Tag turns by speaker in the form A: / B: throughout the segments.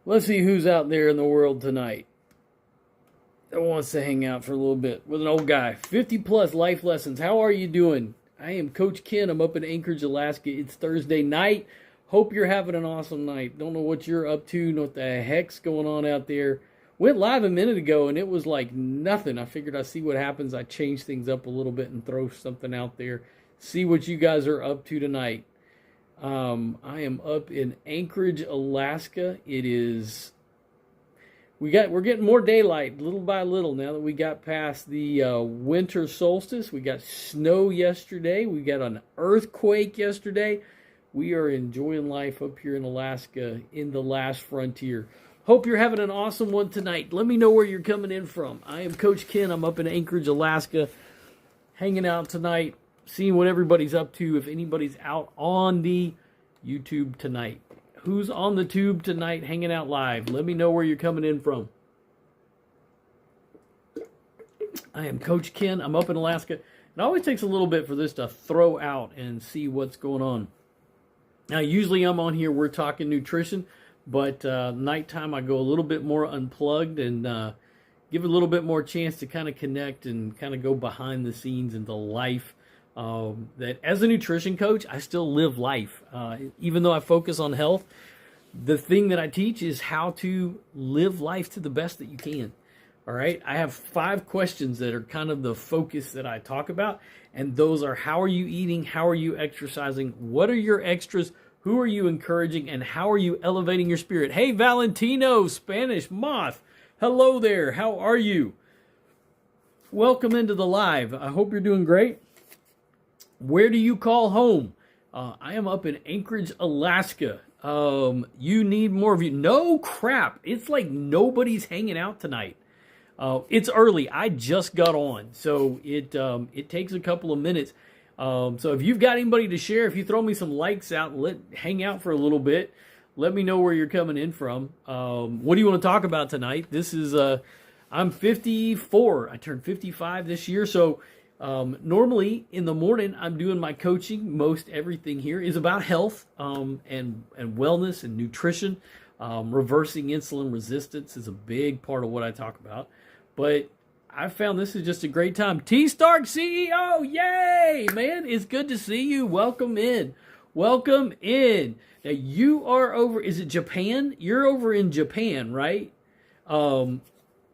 A: Let's see who's out there in the world tonight that wants to hang out for a little bit with an old guy. 50 plus life lessons. How are you doing? I am Coach Ken. I'm up in Anchorage, Alaska. It's Thursday night. Hope you're having an awesome night. Don't know what you're up to, know what the heck's going on out there. Went live a minute ago and it was like nothing. I figured I'd see what happens. I change things up a little bit and throw something out there. See what you guys are up to tonight. I am up in Anchorage, Alaska. We're getting more daylight little by little now that we got past the winter solstice. We got snow yesterday. We got an earthquake yesterday. We are enjoying life up here in Alaska in the last frontier. Hope you're having an awesome one tonight. Let me know where you're coming in from. I am Coach Ken. I'm up in Anchorage, Alaska, hanging out tonight, seeing what everybody's up to, if anybody's out on the YouTube tonight. Who's on the tube tonight hanging out live? Let me know where you're coming in from. I am Coach Ken. I'm up in Alaska. It always takes a little bit for this to throw out and see what's going on. Now, usually I'm on here, we're talking nutrition, but nighttime I go a little bit more unplugged and give a little bit more chance to kind of connect and kind of go behind the scenes into life. That as a nutrition coach, I still live life. Even though I focus on health, the thing that I teach is how to live life to the best that you can. All right. I have 5 questions that are kind of the focus that I talk about. And those are: how are you eating? How are you exercising? What are your extras? Who are you encouraging? And how are you elevating your spirit? Hey, Valentino, Spanish Moth. Hello there. How are you? Welcome into the live. I hope you're doing great. Where do you call home? I am up in Anchorage, Alaska. You need more of you. No crap. It's like nobody's hanging out tonight. It's early. I just got on, so it takes a couple of minutes. So if you've got anybody to share, if you throw me some likes out, hang out for a little bit. Let me know where you're coming in from. What do you want to talk about tonight? This is I'm 54. I turned 55 this year, so. Normally in the morning, I'm doing my coaching. Most everything here is about health and wellness and nutrition. Reversing insulin resistance is a big part of what I talk about. But I found this is just a great time. T-Stark CEO, yay, man. It's good to see you. Welcome in. Welcome in. Now you are over, is it Japan? You're over in Japan, right?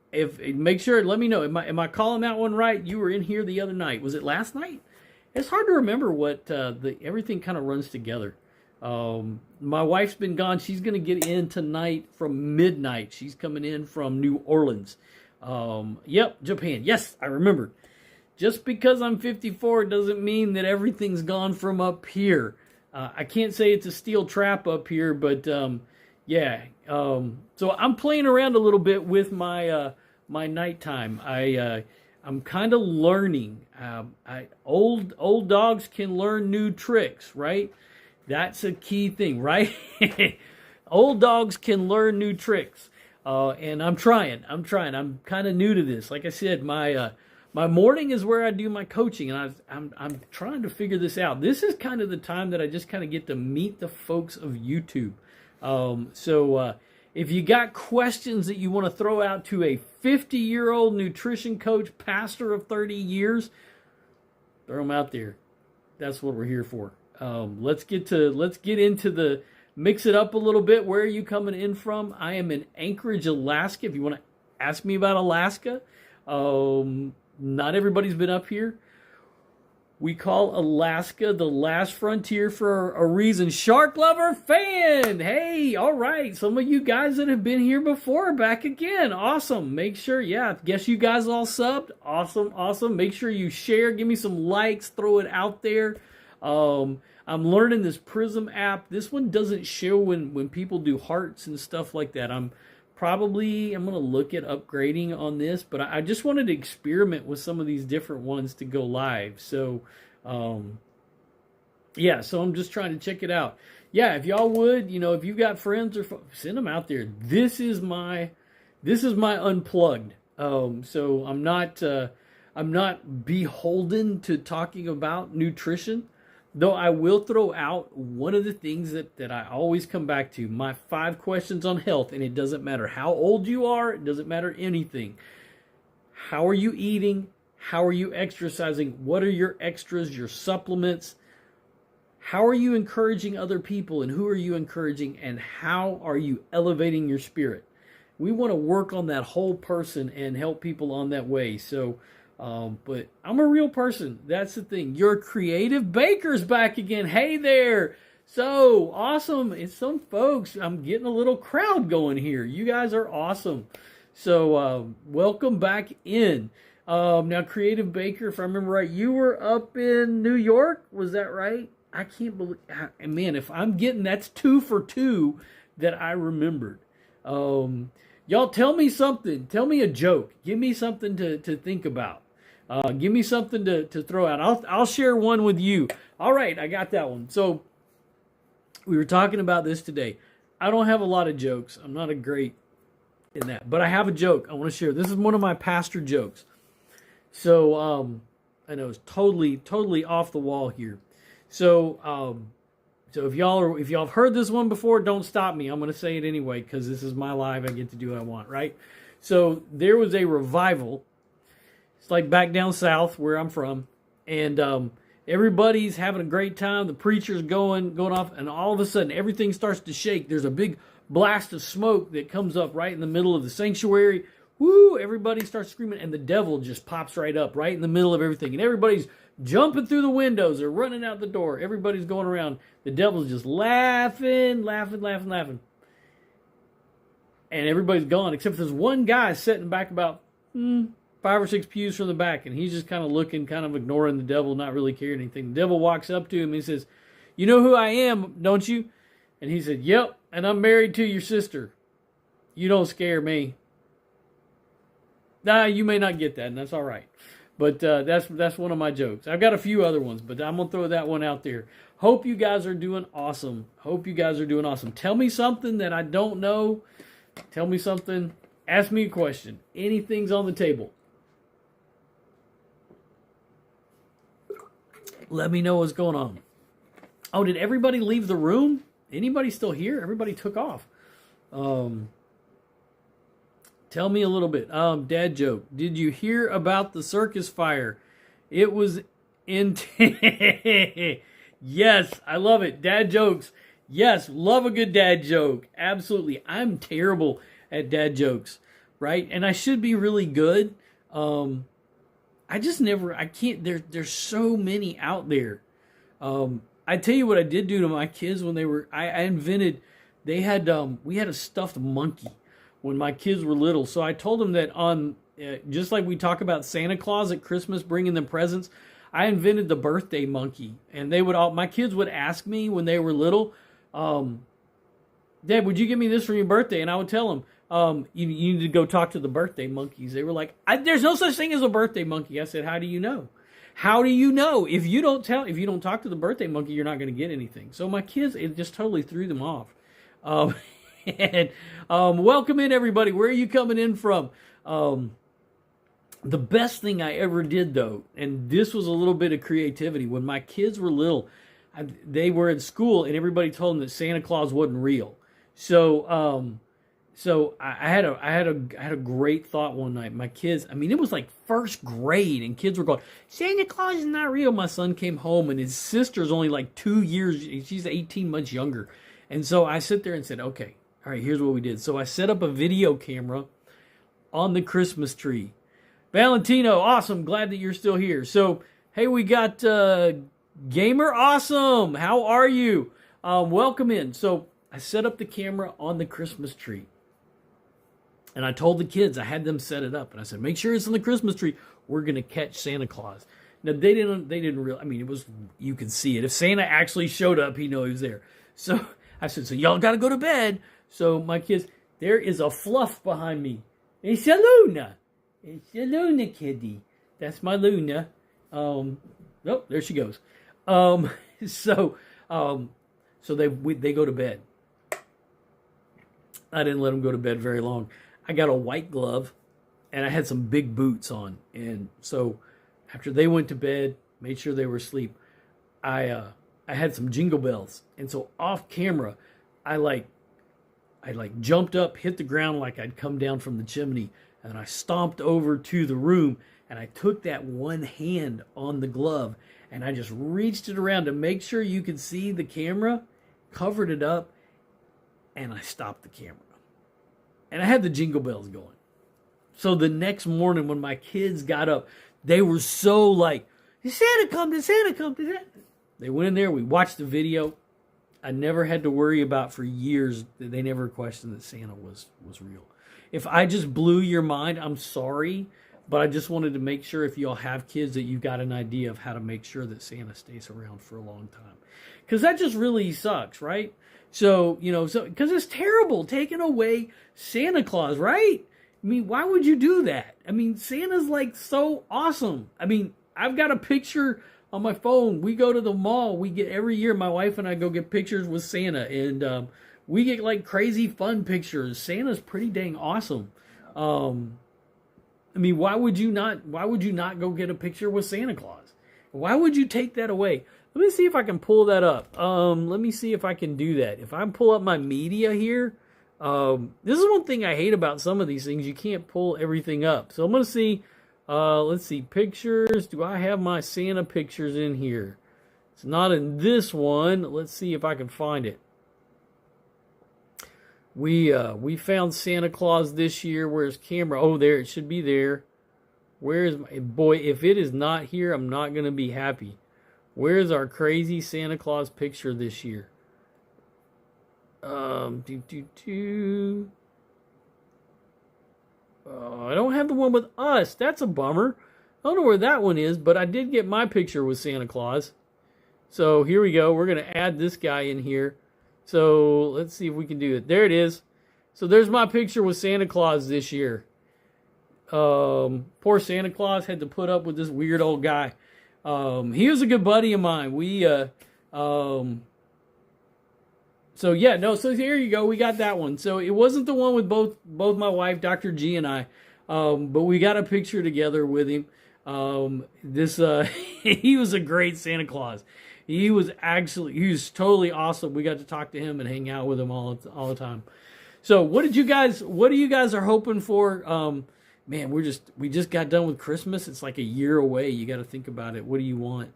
A: If make sure, let me know. Am I calling that one right? You were in here the other night. Was it last night? It's hard to remember what everything kind of runs together. My wife's been gone. She's going to get in tonight from midnight. She's coming in from New Orleans. Yep, Japan. Yes, I remembered. Just because I'm 54 doesn't mean that everything's gone from up here. I can't say it's a steel trap up here, but yeah. So I'm playing around a little bit with my my nighttime. I'm kind of learning. Old dogs can learn new tricks, right? That's a key thing, right? Old dogs can learn new tricks, and I'm trying. I'm kind of new to this. Like I said, my morning is where I do my coaching, and I'm trying to figure this out. This is kind of the time that I just kind of get to meet the folks of YouTube. So if you got questions that you want to throw out to a 50-year-old nutrition coach, pastor of 30 years, throw them out there. That's what we're here for. Let's get into the mix it up a little bit. Where are you coming in from? I am in Anchorage, Alaska. If you want to ask me about Alaska, not everybody's been up here. We call Alaska the last frontier for a reason. Shark Lover fan! Hey, all right. Some of you guys that have been here before are back again. Awesome. Make sure, yeah, guess you guys all subbed. Awesome. Make sure you share. Give me some likes. Throw it out there. I'm learning this Prism app. This one doesn't show when people do hearts and stuff like that. I'm going to look at upgrading on this, but I just wanted to experiment with some of these different ones to go live. So, yeah, so I'm just trying to check it out. Yeah, if y'all would, if you've got friends or send them out there. This is my unplugged. So I'm not beholden to talking about nutrition. Though I will throw out one of the things that I always come back to, my 5 questions on health, and it doesn't matter how old you are, it doesn't matter anything. How are you eating? How are you exercising? What are your extras, your supplements? How are you encouraging other people, and who are you encouraging, and how are you elevating your spirit? We want to work on that whole person and help people on that way. So, but I'm a real person. That's the thing. Your creative baker's back again. Hey there. So awesome. It's some folks. I'm getting a little crowd going here. You guys are awesome. So, welcome back in. Now, Creative Baker, if I remember right, you were up in New York. Was that right? I can't believe, man, if I'm getting, that's 2 for 2 that I remembered. Y'all tell me something. Tell me a joke. Give me something to think about. Give me something to throw out. I'll share one with you. All right, I got that one. So we were talking about this today. I don't have a lot of jokes. I'm not a great in that, but I have a joke I want to share. This is one of my pastor jokes. So I know it's totally off the wall here. So if y'all have heard this one before, don't stop me. I'm going to say it anyway because this is my live. I get to do what I want, right? So there was a revival. It's like back down south where I'm from, and everybody's having a great time. The preacher's going off, and all of a sudden everything starts to shake. There's a big blast of smoke that comes up right in the middle of the sanctuary. Woo! Everybody starts screaming, and the devil just pops right up right in the middle of everything, and everybody's jumping through the windows. They're running out the door. Everybody's going around. The devil's just laughing. And everybody's gone, except there's one guy sitting back about 5 or 6 pews from the back, and he's just kind of looking, kind of ignoring the devil, not really caring anything. The devil walks up to him and he says, "You know who I am, don't you?" And he said, "Yep, and I'm married to your sister. You don't scare me." Nah, you may not get that, and that's all right. But that's one of my jokes. I've got a few other ones, but I'm going to throw that one out there. Hope you guys are doing awesome. Tell me something that I don't know. Tell me something. Ask me a question. Anything's on the table. Let me know what's going on. Oh, did everybody leave the room? Anybody still here? Everybody took off. Tell me a little bit. Dad joke. Did you hear about the circus fire? It was in... Yes, I love it. Dad jokes. Yes, love a good dad joke. Absolutely. I'm terrible at dad jokes, right? And I should be really good. I can't. There's so many out there. I tell you what I did do to my kids when they were... I invented... we had a stuffed monkey when my kids were little. So I told them that just like we talk about Santa Claus at Christmas bringing them presents, I invented the birthday monkey. And my kids would ask me when they were little, "Dad, would you give me this for your birthday?" And I would tell them, you need to go talk to the birthday monkeys. They were like, "There's no such thing as a birthday monkey." I said, "How do you know? How do you know? If you don't talk to the birthday monkey, you're not going to get anything." So my kids, it just totally threw them off. And welcome in, everybody. Where are you coming in from? The best thing I ever did, though, and this was a little bit of creativity. When my kids were little, they were in school, and everybody told them that Santa Claus wasn't real. So I had a great thought one night. My kids, it was like first grade, and kids were going, "Santa Claus is not real." My son came home, and his sister's only like 2 years. She's 18 months younger. And so I sit there and said, "Okay, all right, here's what we did." So I set up a video camera on the Christmas tree. Valentino, awesome. Glad that you're still here. So, hey, we got Gamer, awesome. How are you? Welcome in. So I set up the camera on the Christmas tree. And I told the kids, I had them set it up. And I said, make sure it's on the Christmas tree. We're going to catch Santa Claus. Now, they didn't really, it was, you could see it. If Santa actually showed up, he knew he was there. So I said, so y'all got to go to bed. So my kids, there is a fluff behind me. It's a Luna. It's a Luna kitty. That's my Luna. Oh, there she goes. So they go to bed. I didn't let them go to bed very long. I got a white glove, and I had some big boots on. And so after they went to bed, made sure they were asleep, I I had some jingle bells. And so off camera, I like jumped up, hit the ground like I'd come down from the chimney, and I stomped over to the room, and I took that one hand on the glove, and I just reached it around to make sure you could see the camera, covered it up, and I stopped the camera. And I had the jingle bells going. So the next morning when my kids got up, they were so like, did Santa come? Did Santa come? Did Santa? They went in there, we watched the video. I never had to worry about for years that they never questioned that Santa was real. If I just blew your mind, I'm sorry, but I just wanted to make sure if y'all have kids that you've got an idea of how to make sure that Santa stays around for a long time. Because that just really sucks, right? So, because it's terrible taking away Santa Claus, right? I mean, why would you do that? I mean, Santa's like so awesome. I mean, I've got a picture on my phone. We go to the mall. We get every year, my wife and I go get pictures with Santa, and we get like crazy fun pictures. Santa's pretty dang awesome. I mean, why would you not go get a picture with Santa Claus? Why would you take that away? Let me see if I can pull that up. Let me see if I can do that. If I pull up my media here, this is one thing I hate about some of these things. You can't pull everything up. So I'm going to see, let's see, pictures. Do I have my Santa pictures in here? It's not in this one. Let's see if I can find it. We found Santa Claus this year. Where's camera? Oh, there. It should be there. Where is my... Boy, if it is not here, I'm not going to be happy. Where's our crazy Santa Claus picture this year? I don't have the one with us. That's a bummer. I don't know where that one is, but I did get my picture with Santa Claus. So here we go. We're going to add this guy in here. So let's see if we can do it. There it is. So there's my picture with Santa Claus this year. Poor Santa Claus had to put up with this weird old guy. He was a good buddy of mine. So here you go. We got that one. So it wasn't the one with both my wife, Dr. G, and I. But we got a picture together with him. He was a great Santa Claus. He was totally awesome. We got to talk to him and hang out with him all the time. So what do you guys are hoping for? Man, we just got done with Christmas. It's like a year away. You got to think about it. What do you want?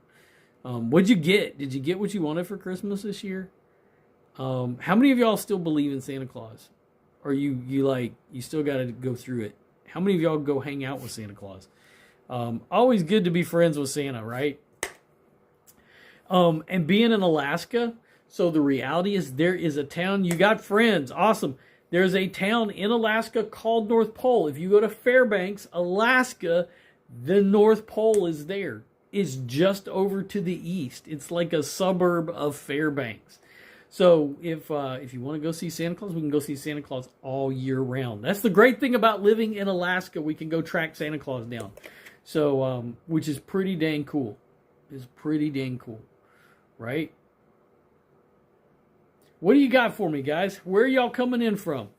A: What'd you get? Did you get what you wanted for Christmas this year? How many of y'all still believe in Santa Claus? Or you still got to go through it? How many of y'all go hang out with Santa Claus? Always good to be friends with Santa, right? And being in Alaska, so the reality is there is a town, you got friends, awesome. There's a town in Alaska called North Pole. If you go to Fairbanks, Alaska, the North Pole is there. It's just over to the east. It's like a suburb of Fairbanks. So if you want to go see Santa Claus, we can go see Santa Claus all year round. That's the great thing about living in Alaska. We can go track Santa Claus down. So, which is pretty dang cool. It's pretty dang cool. Right? What do you got for me, guys? Where are y'all coming in from?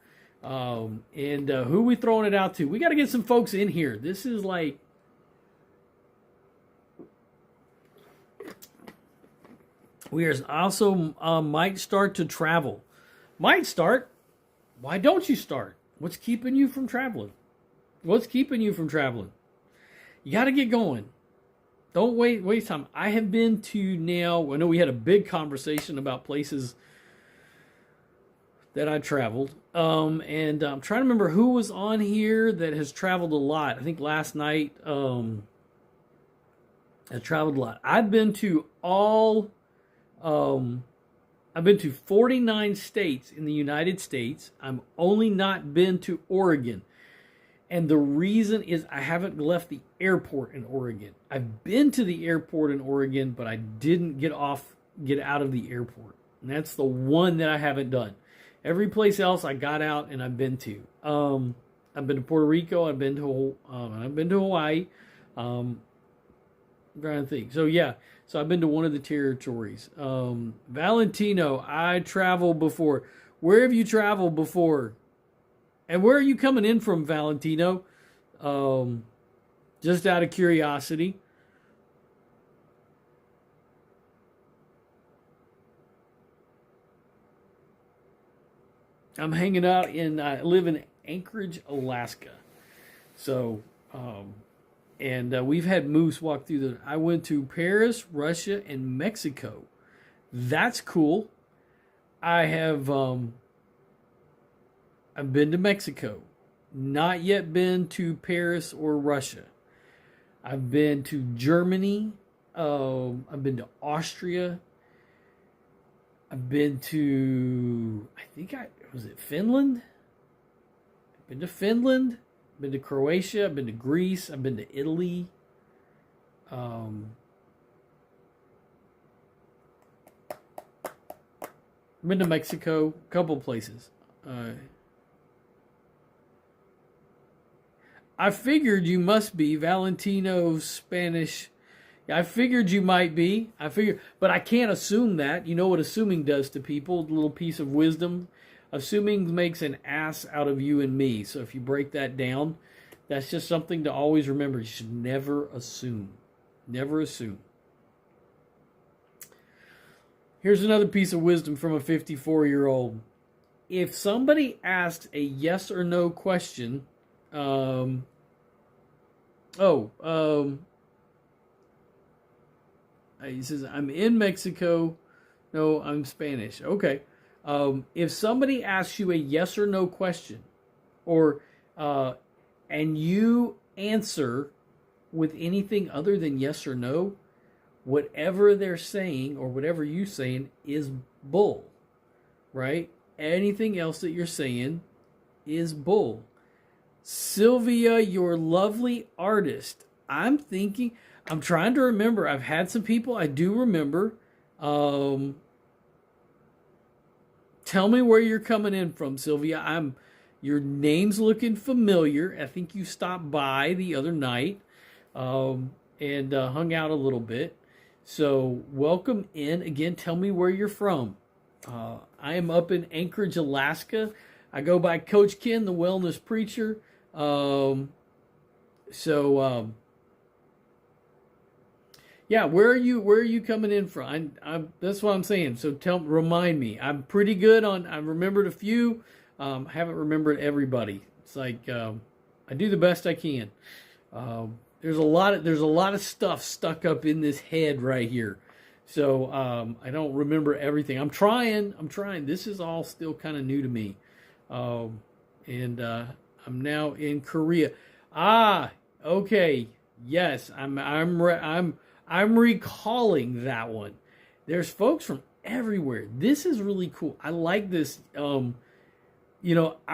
A: And who are we throwing it out to? We got to get some folks in here. This is like... We also might start to travel. Might start. Why don't you start? What's keeping you from traveling? What's keeping you from traveling? You got to get going. Don't waste time. I have been to now, I know we had a big conversation about places that I traveled. And I'm trying to remember who was on here that has traveled a lot. I think last night I traveled a lot. I've been to 49 states in the United States. I'm only not been to Oregon. And the reason is I haven't left the airport in Oregon. I've been to the airport in Oregon, but I didn't get out of the airport. And that's the one that I haven't done. Every place else I got out and I've been to. I've been to Puerto Rico. I've been to Hawaii. I'm trying to think. So yeah. So I've been to one of the territories. Valentino, I traveled before. Where have you traveled before? And where are you coming in from, Valentino? Just out of curiosity. I'm hanging out I live in Anchorage, Alaska. So, and we've had moose walk through I went to Paris, Russia, and Mexico. That's cool. I've been to Mexico. Not yet been to Paris or Russia. I've been to Germany. I've been to Austria. I've been to, was it Finland? I've been to Finland. I've been to Croatia. I've been to Greece. I've been to Italy. I've been to Mexico. A couple places. I figured you must be Valentino Spanish. I figured you might be. But I can't assume that. You know what assuming does to people? A little piece of wisdom. Assuming makes an ass out of you and me. So if you break that down, that's just something to always remember. You should never assume. Never assume. Here's another piece of wisdom from a 54-year-old. If somebody asked a yes or no question, he says, I'm in Mexico. No, I'm Spanish. Okay. If somebody asks you a yes or no question, and you answer with anything other than yes or no, whatever they're saying or whatever you're saying is bull, right? Anything else that you're saying is bull. Sylvia, your lovely artist. I'm trying to remember. I've had some people I do remember. Tell me where you're coming in from, Sylvia. Your name's looking familiar. I think you stopped by the other night and hung out a little bit. So welcome in. Again, tell me where you're from. I am up in Anchorage, Alaska. I go by Coach Ken, the wellness preacher. Yeah, where are you coming in from? That's what I'm saying. So remind me. I'm pretty good I remembered a few. Haven't remembered everybody. It's like I do the best I can. There's a lot of stuff stuck up in this head right here. So I don't remember everything. I'm trying. This is all still kind of new to me. And I'm now in Korea. Okay. Yes, I'm recalling that one. There's folks from everywhere. This is really cool. I like this. I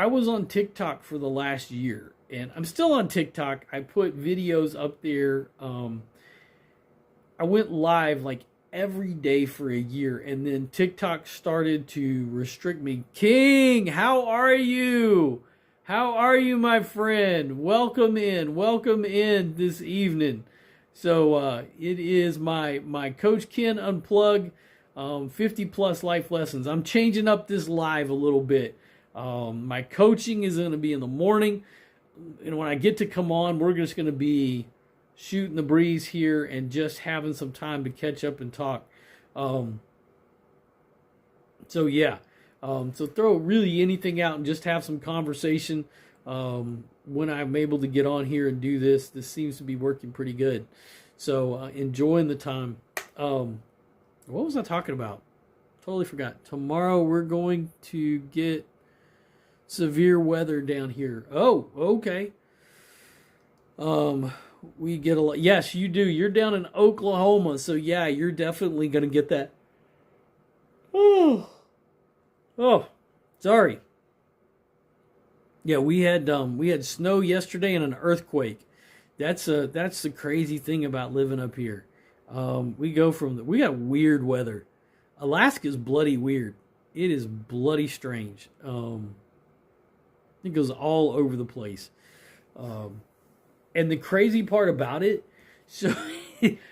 A: was on TikTok for the last year, and I'm still on TikTok. I put videos up there. I went live like every day for a year, and then TikTok started to restrict me. King, how are you? How are you, my friend? Welcome in this evening. So it is my Coach Ken Unplug 50 plus life lessons. I'm changing up this live a little bit. My coaching is going to be in the morning, and when I get to come on, we're just going to be shooting the breeze here and just having some time to catch up and talk. So throw really anything out and just have some conversation. When I'm able to get on here and do this seems to be working pretty good. So enjoying the time. What was I talking about? Totally forgot. Tomorrow we're going to get severe weather down here. Oh, okay. We get a lot. Yes, you do. You're down in Oklahoma, so yeah, you're definitely going to get that. Oh, sorry. Yeah, we had snow yesterday and an earthquake. That's the crazy thing about living up here. We got weird weather. Alaska's bloody weird. It is bloody strange. It goes all over the place. And the crazy part about it, so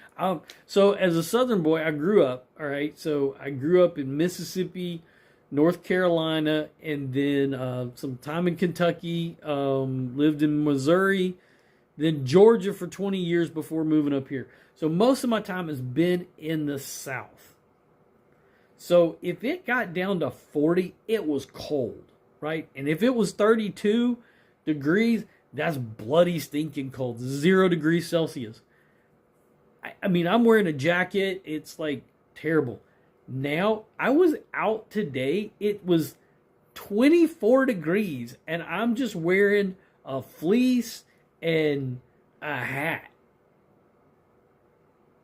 A: as a Southern boy, I grew up. All right, so I grew up in Mississippi, North Carolina, and then some time in Kentucky. Lived in Missouri, then Georgia for 20 years before moving up here. So most of my time has been in the South. So if it got down to 40, it was cold. right? And if it was 32 degrees, that's bloody stinking cold. 0 degrees Celsius. I mean, I'm wearing a jacket. It's like terrible. Now, I was out today. It was 24 degrees, and I'm just wearing a fleece and a hat,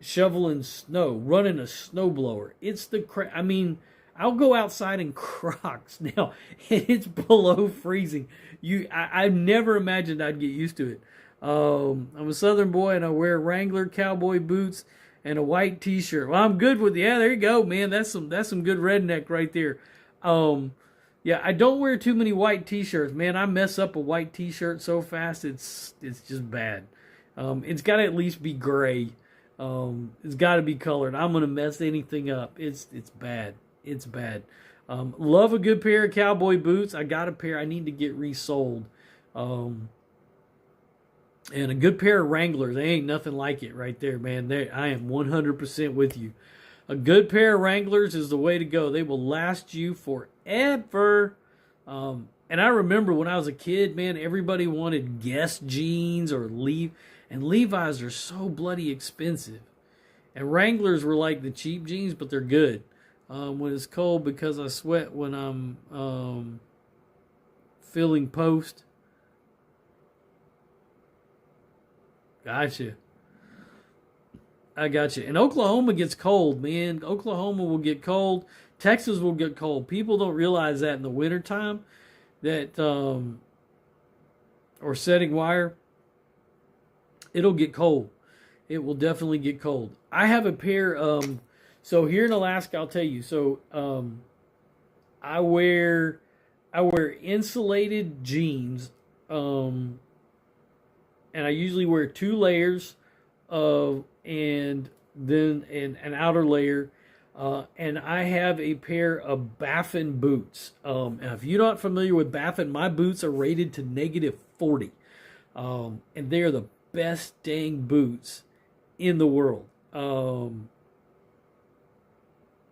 A: shoveling snow, running a snowblower. It's the I mean, I'll go outside in Crocs now, and it's below freezing. I never imagined I'd get used to it. I'm a Southern boy, and I wear Wrangler cowboy boots and a white T-shirt. Well, I'm good with there you go, man. That's some good redneck right there. Yeah, I don't wear too many white T-shirts, man. I mess up a white T-shirt so fast, it's just bad. It's got to at least be gray. It's got to be colored. I'm gonna mess anything up. It's bad. It's bad. Love a good pair of cowboy boots. I got a pair. I need to get resold. And a good pair of Wranglers. They ain't nothing like it right there, man. I am 100% with you. A good pair of Wranglers is the way to go. They will last you forever. And I remember when I was a kid, man, everybody wanted Guess jeans or and Levi's are so bloody expensive. And Wranglers were like the cheap jeans, but they're good. When it's cold, because I sweat when I'm filling post. Gotcha. I got you. And Oklahoma gets cold, man. Oklahoma will get cold. Texas will get cold. People don't realize that in the wintertime. That, or setting wire, it'll get cold. It will definitely get cold. I have a pair, so here in Alaska, I'll tell you. So, I wear insulated jeans, and I usually wear 2 layers and then an outer layer. And I have a pair of Baffin boots. If you're not familiar with Baffin, my boots are rated to -40. And they are the best dang boots in the world.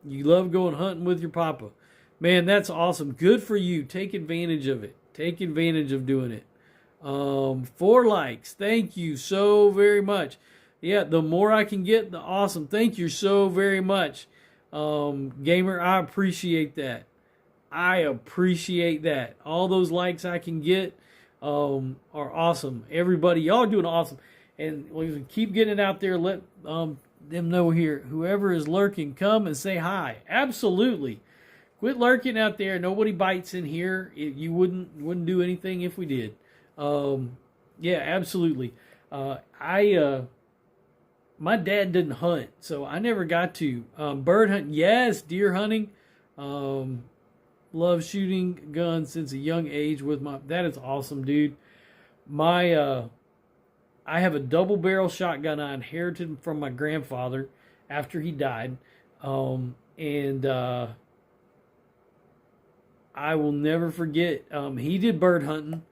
A: You love going hunting with your papa. Man, that's awesome. Good for you. Take advantage of it. Take advantage of doing it. 4 likes. Thank you so very much. Yeah, the more I can get, the awesome. Thank you so very much. Gamer, I appreciate that. I appreciate that. All those likes I can get are awesome. Everybody, y'all are doing awesome. And we keep getting it out there. Let them know here. Whoever is lurking, come and say hi. Absolutely. Quit lurking out there. Nobody bites in here. You wouldn't do anything if we did. Yeah, absolutely. My dad didn't hunt, so I never got to. Bird hunting, yes. Deer hunting. Love shooting guns since a young age with that is awesome, dude. I have a double barrel shotgun I inherited from my grandfather after he died. And I will never forget, he did bird hunting.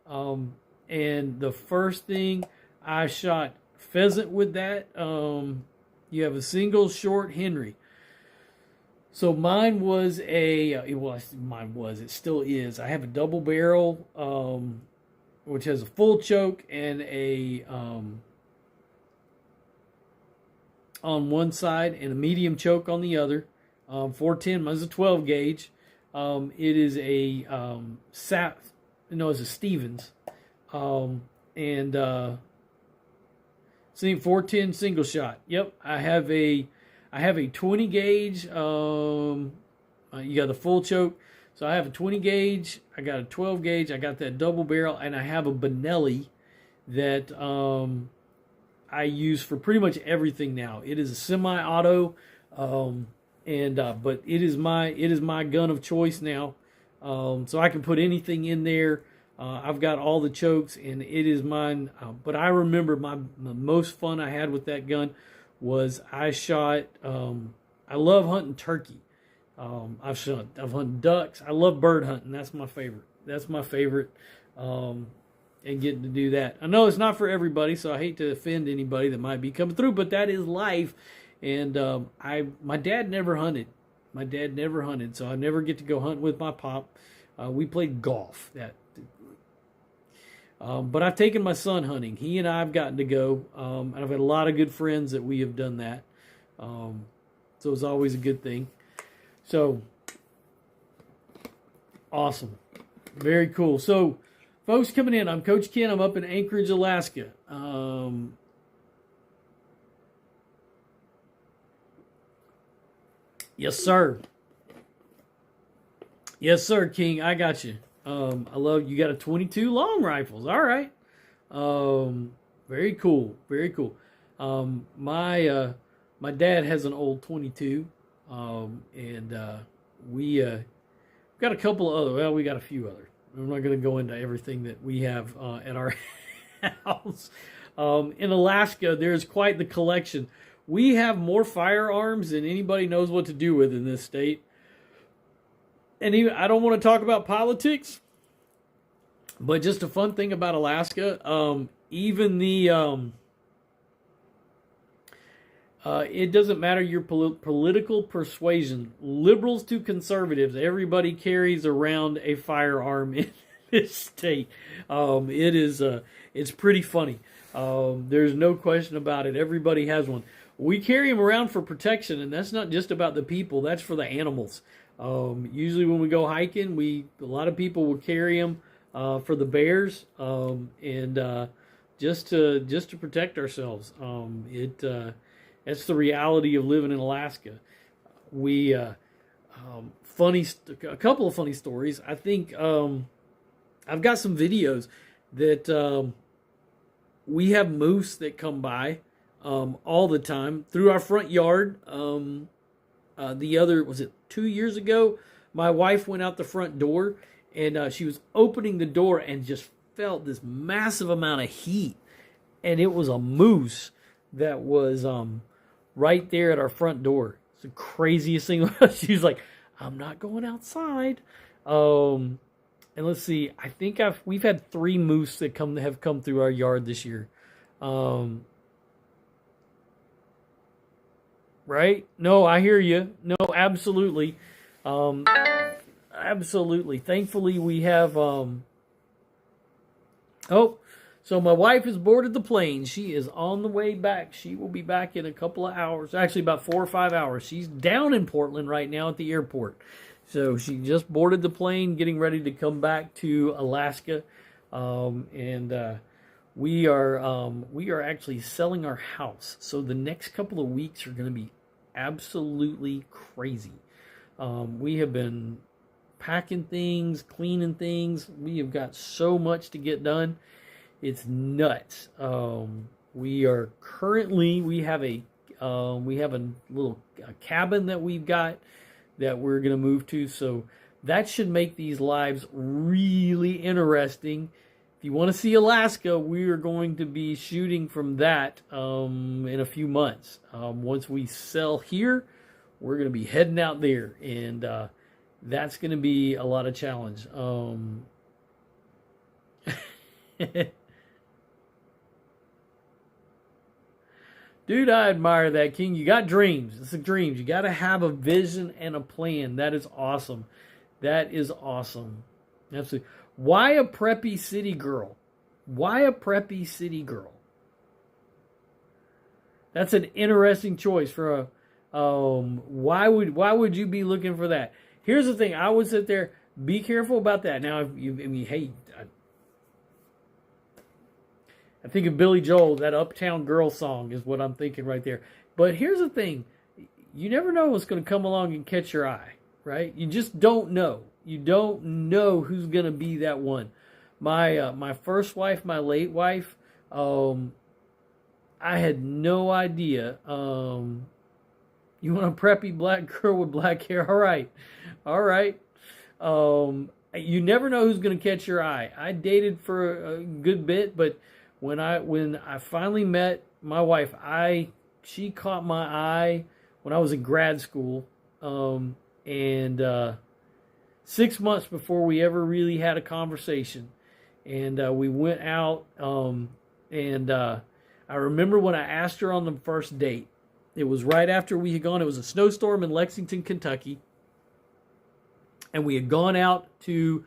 A: And the first thing I shot pheasant with that, you have a single short Henry. So mine was it still is. I have a double barrel, which has a full choke and a, on one side and a medium choke on the other. 410, mine's a 12 gauge. It is a, it's a Stevens. And 410 single shot. Yep, I have a 20 gauge. You got the full choke. So I have a 20 gauge. I got a 12 gauge. I got that double barrel, and I have a Benelli that I use for pretty much everything now. It is a semi-auto, but it is my gun of choice now. So I can put anything in there. I've got all the chokes, and it is mine. But I remember the most fun I had with that gun was I shot. I love hunting turkey. I've hunted ducks. I love bird hunting. That's my favorite. And getting to do that. I know it's not for everybody, so I hate to offend anybody that might be coming through, but that is life. And my dad never hunted. So I never get to go hunting with my pop. We played golf. But I've taken my son hunting. He and I have gotten to go. And I've had a lot of good friends that we have done that. So it's always a good thing. So, awesome. Very cool. So, folks coming in, I'm Coach Ken. I'm up in Anchorage, Alaska. Yes, sir. Yes, sir, King. I got you. I love you. Got a 22 long rifles. All right. Very cool. Very cool. My dad has an old 22, and we got a couple of other. Well, we got a few other. I'm not going to go into everything that we have at our house. In Alaska, there's quite the collection. We have more firearms than anybody knows what to do with in this state. And even, I don't want to talk about politics, but just a fun thing about Alaska, even the it doesn't matter your political persuasion, liberals to conservatives, everybody carries around a firearm in this state. It's pretty funny. There's no question about it. Everybody has one. We carry them around for protection, and that's not just about the people. That's for the animals. Usually when we go hiking, a lot of people will carry them for the bears, and just to protect ourselves. That's the reality of living in Alaska. A couple of funny stories. I think I've got some videos that we have moose that come by all the time through our front yard. Was it 2 years ago? My wife went out the front door, and she was opening the door and just felt this massive amount of heat, and it was a moose that was right there at our front door. It's the craziest thing. She's like, "I'm not going outside." And let's see. I think we've had 3 moose that have come through our yard this year. Right? No, I hear you. No, absolutely. Absolutely. Thankfully, we have... So my wife has boarded the plane. She is on the way back. She will be back in a couple of hours. Actually, about 4 or 5 hours. She's down in Portland right now at the airport. So she just boarded the plane, getting ready to come back to Alaska. We are actually selling our house. So the next couple of weeks are going to be absolutely crazy. We have been packing things, cleaning things. We have got so much to get done. It's nuts. We have a little cabin that we've got that we're going to move to. So that should make these lives really interesting. If you want to see Alaska, we are going to be shooting from that in a few months. Once we sell here, we're going to be heading out there, and that's going to be a lot of challenge. Dude, I admire that, King. You got dreams. It's the dreams. You got to have a vision and a plan. That is awesome. That is awesome. Absolutely. Why a preppy city girl? Why a preppy city girl? That's an interesting choice for a. Why would you be looking for that? Here's the thing. I would sit there. Be careful about that. Now, I think of Billy Joel. That Uptown Girl song is what I'm thinking right there. But here's the thing. You never know what's going to come along and catch your eye, right? You just don't know. You don't know who's going to be that one. My first wife, my late wife, I had no idea. You want a preppy black girl with black hair? All right. You never know who's going to catch your eye. I dated for a good bit, but when I finally met my wife, she caught my eye when I was in grad school, and 6 months before we ever really had a conversation. And we went out, and I remember when I asked her on the first date. It was right after we had gone. It was a snowstorm in Lexington, Kentucky. and we had gone out to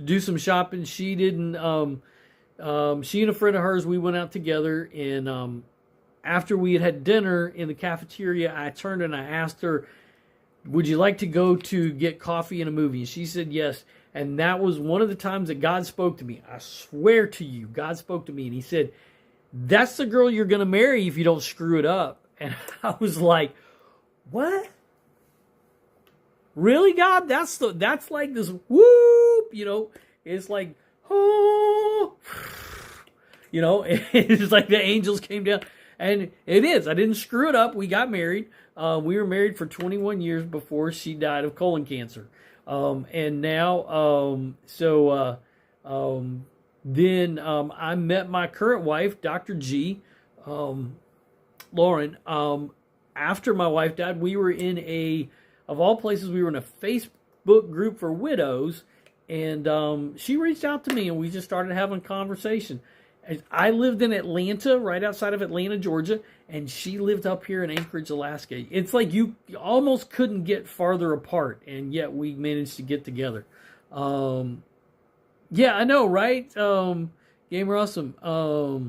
A: do some shopping. She didn't. She and a friend of hers, we went out together, and after we had had dinner in the cafeteria, I turned and I asked her, "Would you like to go to get coffee and a movie?" And she said yes. And that was one of the times that God spoke to me. I swear to you, God spoke to me, and He said, "That's the girl you're going to marry if you don't screw it up." And I was like, "What? Really, God? That's like this whoop, it's like, oh, it's like the angels came down. And it is. I didn't screw it up. We got married. We were married for 21 years before she died of colon cancer. And now, then I met my current wife, Dr. G, Lauren. After my wife died, we were of all places, we were in a Facebook group for widows, and she reached out to me, and we just started having a conversation. I lived in Atlanta, right outside of Atlanta, Georgia, and she lived up here in Anchorage, Alaska. It's like you almost couldn't get farther apart, and yet we managed to get together. Yeah, I know, right? Gamer Awesome. Well,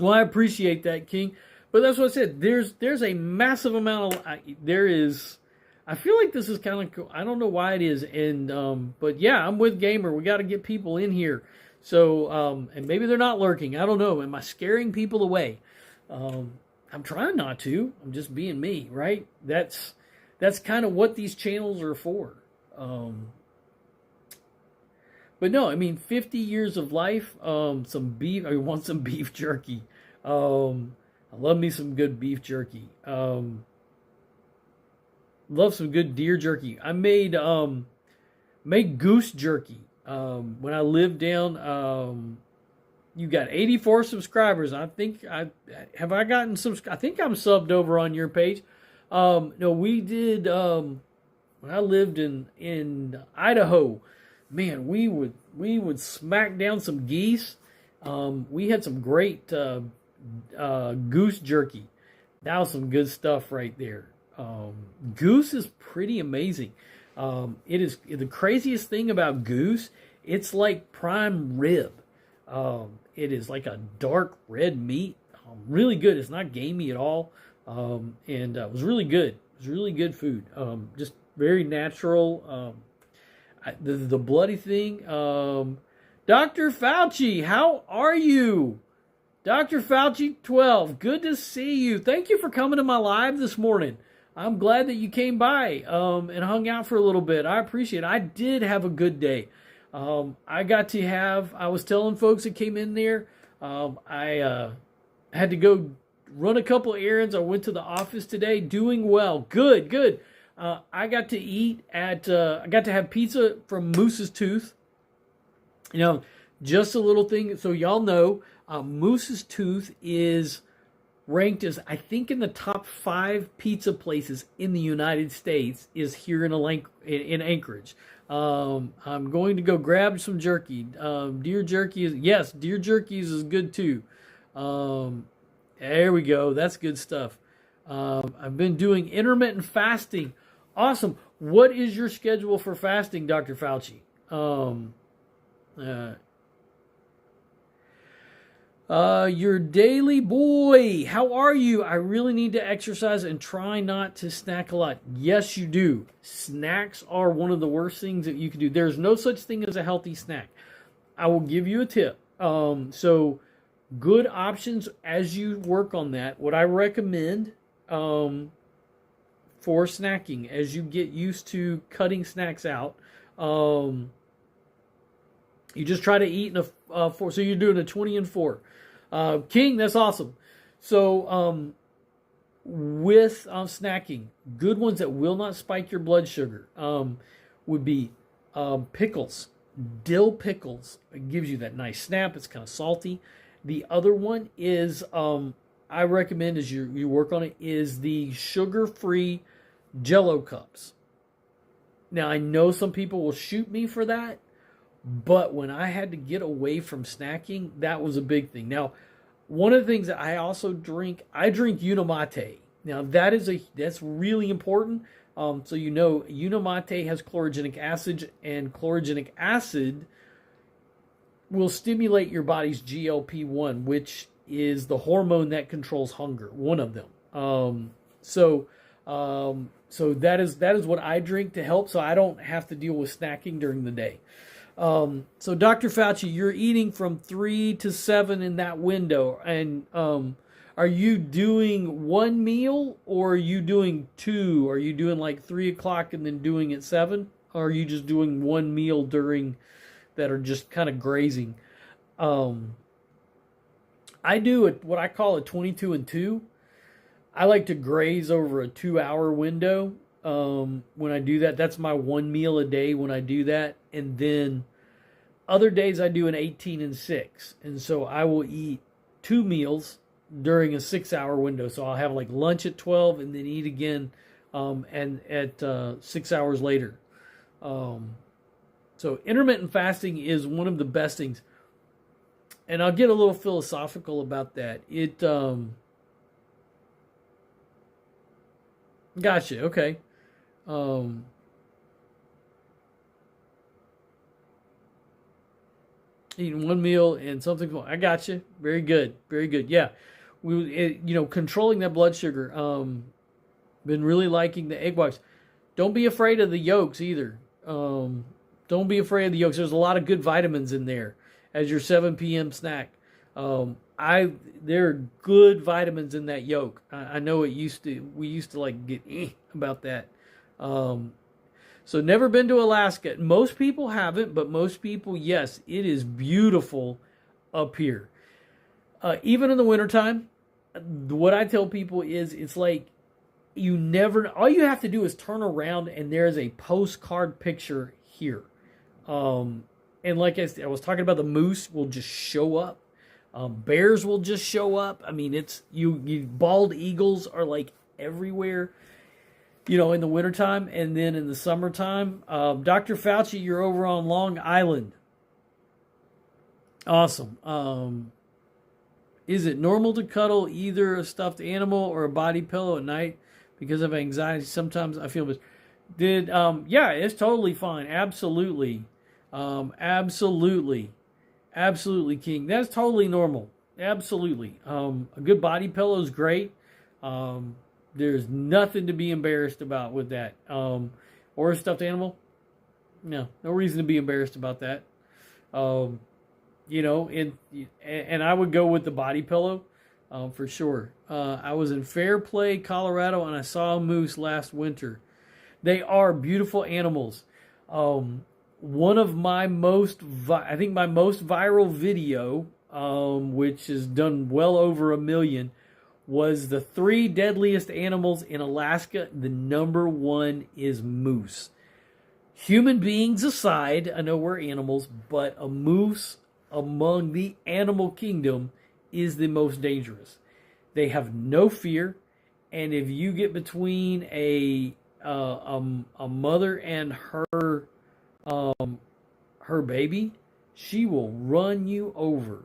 A: I appreciate that, King. But that's what I said. There's a massive amount of I feel like this is kind of cool. I don't know why it is, and but yeah, I'm with Gamer. We got to get people in here. So and maybe they're not lurking. I don't know. Am I scaring people away? I'm trying not to. I'm just being me, right? That's kind of what these channels are for. But no, I mean, 50 years of life. Some beef. I want some beef jerky. I love me some good beef jerky. Love some good deer jerky. I made goose jerky. When I lived down, you got 84 subscribers. I think I think I'm subbed over on your page. No, we did, when I lived in Idaho, man, we would smack down some geese. We had some great, goose jerky. That was some good stuff right there. Goose is pretty amazing. It is the craziest thing about goose. It's like prime rib. It is like a dark red meat. Really good. It's not gamey at all. And it was really good. It was really good food. Just very natural. The bloody thing. Dr. Fauci, how are you? Dr. Fauci 12, good to see you. Thank you for coming to my live this morning. I'm glad that you came by and hung out for a little bit. I appreciate it. I did have a good day. I was telling folks that came in there, I had to go run a couple errands. I went to the office today, doing well. Good. I got to eat I got to have pizza from Moose's Tooth. Just a little thing. So y'all know, Moose's Tooth is ranked as, I think, in the top 5 pizza places in the United States is here in Anchorage. I'm going to go grab some jerky. Deer jerky is good too. There we go. That's good stuff. I've been doing intermittent fasting. Awesome. What is your schedule for fasting, Dr. Fauci? Your daily boy, how are you? I really need to exercise and try not to snack a lot. Yes, you do. Snacks are one of the worst things that you can do. There's no such thing as a healthy snack. I will give you a tip. So good options as you work on that. What I recommend for snacking, as you get used to cutting snacks out, you just try to eat in a 4. So you're doing a 20 and 4. King, that's awesome. So with snacking, good ones that will not spike your blood sugar would be pickles. Dill pickles. It gives you that nice snap. It's kind of salty. The other one is, I recommend as you work on it, is the sugar-free Jell-O cups. Now, I know some people will shoot me for that, but when I had to get away from snacking, that was a big thing. Now, one of the things that I also drink, I drink Unimate. Now, that's really important. So you know, Unimate has chlorogenic acid, and chlorogenic acid will stimulate your body's GLP-1, which is the hormone that controls hunger, one of them. So that is what I drink to help, so I don't have to deal with snacking during the day. So Dr. Fauci, you're eating from 3 to 7 in that window, and are you doing one meal, or are you doing two? Are you doing like 3 o'clock and then doing at 7? Or are you just doing one meal during that are just kind of grazing? I do what I call a 22 and 2. I like to graze over a 2-hour window. When I do that, that's my one meal a day when I do that. And then other days I do an 18 and 6. And so I will eat 2 meals during a 6-hour window. So I'll have like lunch at 12 and then eat again and at 6 hours later. So intermittent fasting is one of the best things. And I'll get a little philosophical about that. Gotcha, okay. Eating one meal and something small. I got you. Very good. Very good. Yeah. Controlling that blood sugar. Been really liking the egg whites. Don't be afraid of the yolks either. Don't be afraid of the yolks. There's a lot of good vitamins in there as your 7 p.m. snack. There are good vitamins in that yolk. I know we used to like get about that. So never been to Alaska. Most people haven't, but most people, yes, it is beautiful up here. Even in the wintertime, what I tell people is it's like all you have to do is turn around and there's a postcard picture here. And like I was talking about, the moose will just show up. Bears will just show up. I mean, it's you bald eagles are like everywhere, in the wintertime, and then in the summertime. Dr. Fauci, you're over on Long Island. Awesome. Is it normal to cuddle either a stuffed animal or a body pillow at night? Because of anxiety, sometimes I feel yeah, it's totally fine. Absolutely. Absolutely, King. That's totally normal. Absolutely. A good body pillow is great. There's nothing to be embarrassed about with that. Or a stuffed animal. No reason to be embarrassed about that. And I would go with the body pillow, for sure. I was in Fairplay, Colorado, and I saw a moose last winter. They are beautiful animals. One of my most viral video, which has done well over 1 million, was the 3 deadliest animals in Alaska. The number 1 is moose. Human beings aside, I know we're animals, but a moose among the animal kingdom is the most dangerous. They have no fear, and if you get between a mother and her baby, she will run you over.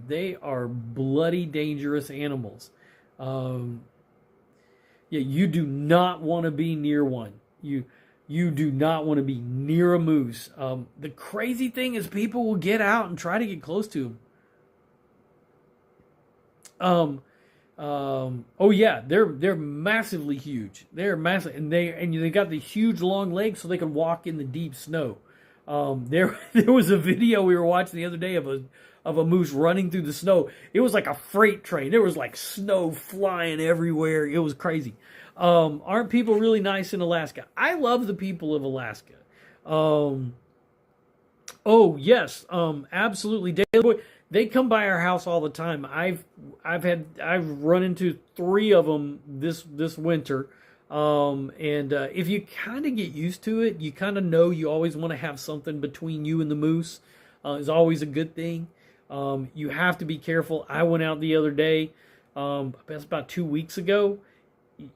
A: They are bloody dangerous animals. You do not want to be near one. You do not want to be near a moose. The crazy thing is people will get out and try to get close to them. Oh yeah, they're massively huge. They're massive, and they got the huge long legs so they can walk in the deep snow. There was a video we were watching the other day of a moose running through the snow. It was like a freight train. There was like snow flying everywhere. It was crazy. Aren't people really nice in Alaska? I love the people of Alaska. Oh yes, absolutely. Daily Boy, they come by our house all the time. I've run into 3 of them this winter. If you kind of get used to it, you kind of know you always want to have something between you and the moose. Is always a good thing. You have to be careful. I went out the other day, that's about 2 weeks ago.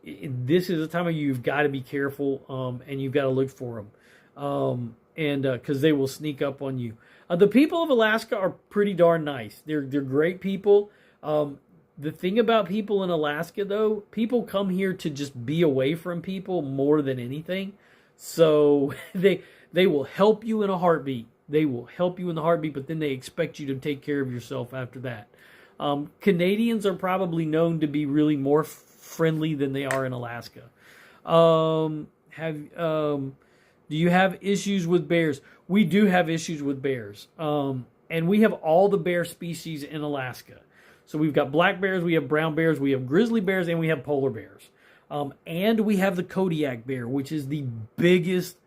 A: This is the time of year you've got to be careful, and you've got to look for them. Because they will sneak up on you. The people of Alaska are pretty darn nice. They're great people. The thing about people in Alaska, though, people come here to just be away from people more than anything. So they will help you in a heartbeat. They will help you in the heartbeat, but then they expect you to take care of yourself after that. Canadians are probably known to be really more friendly than they are in Alaska. Do you have issues with bears? We do have issues with bears. And we have all the bear species in Alaska. So we've got black bears, we have brown bears, we have grizzly bears, and we have polar bears. And we have the Kodiak bear, which is the biggest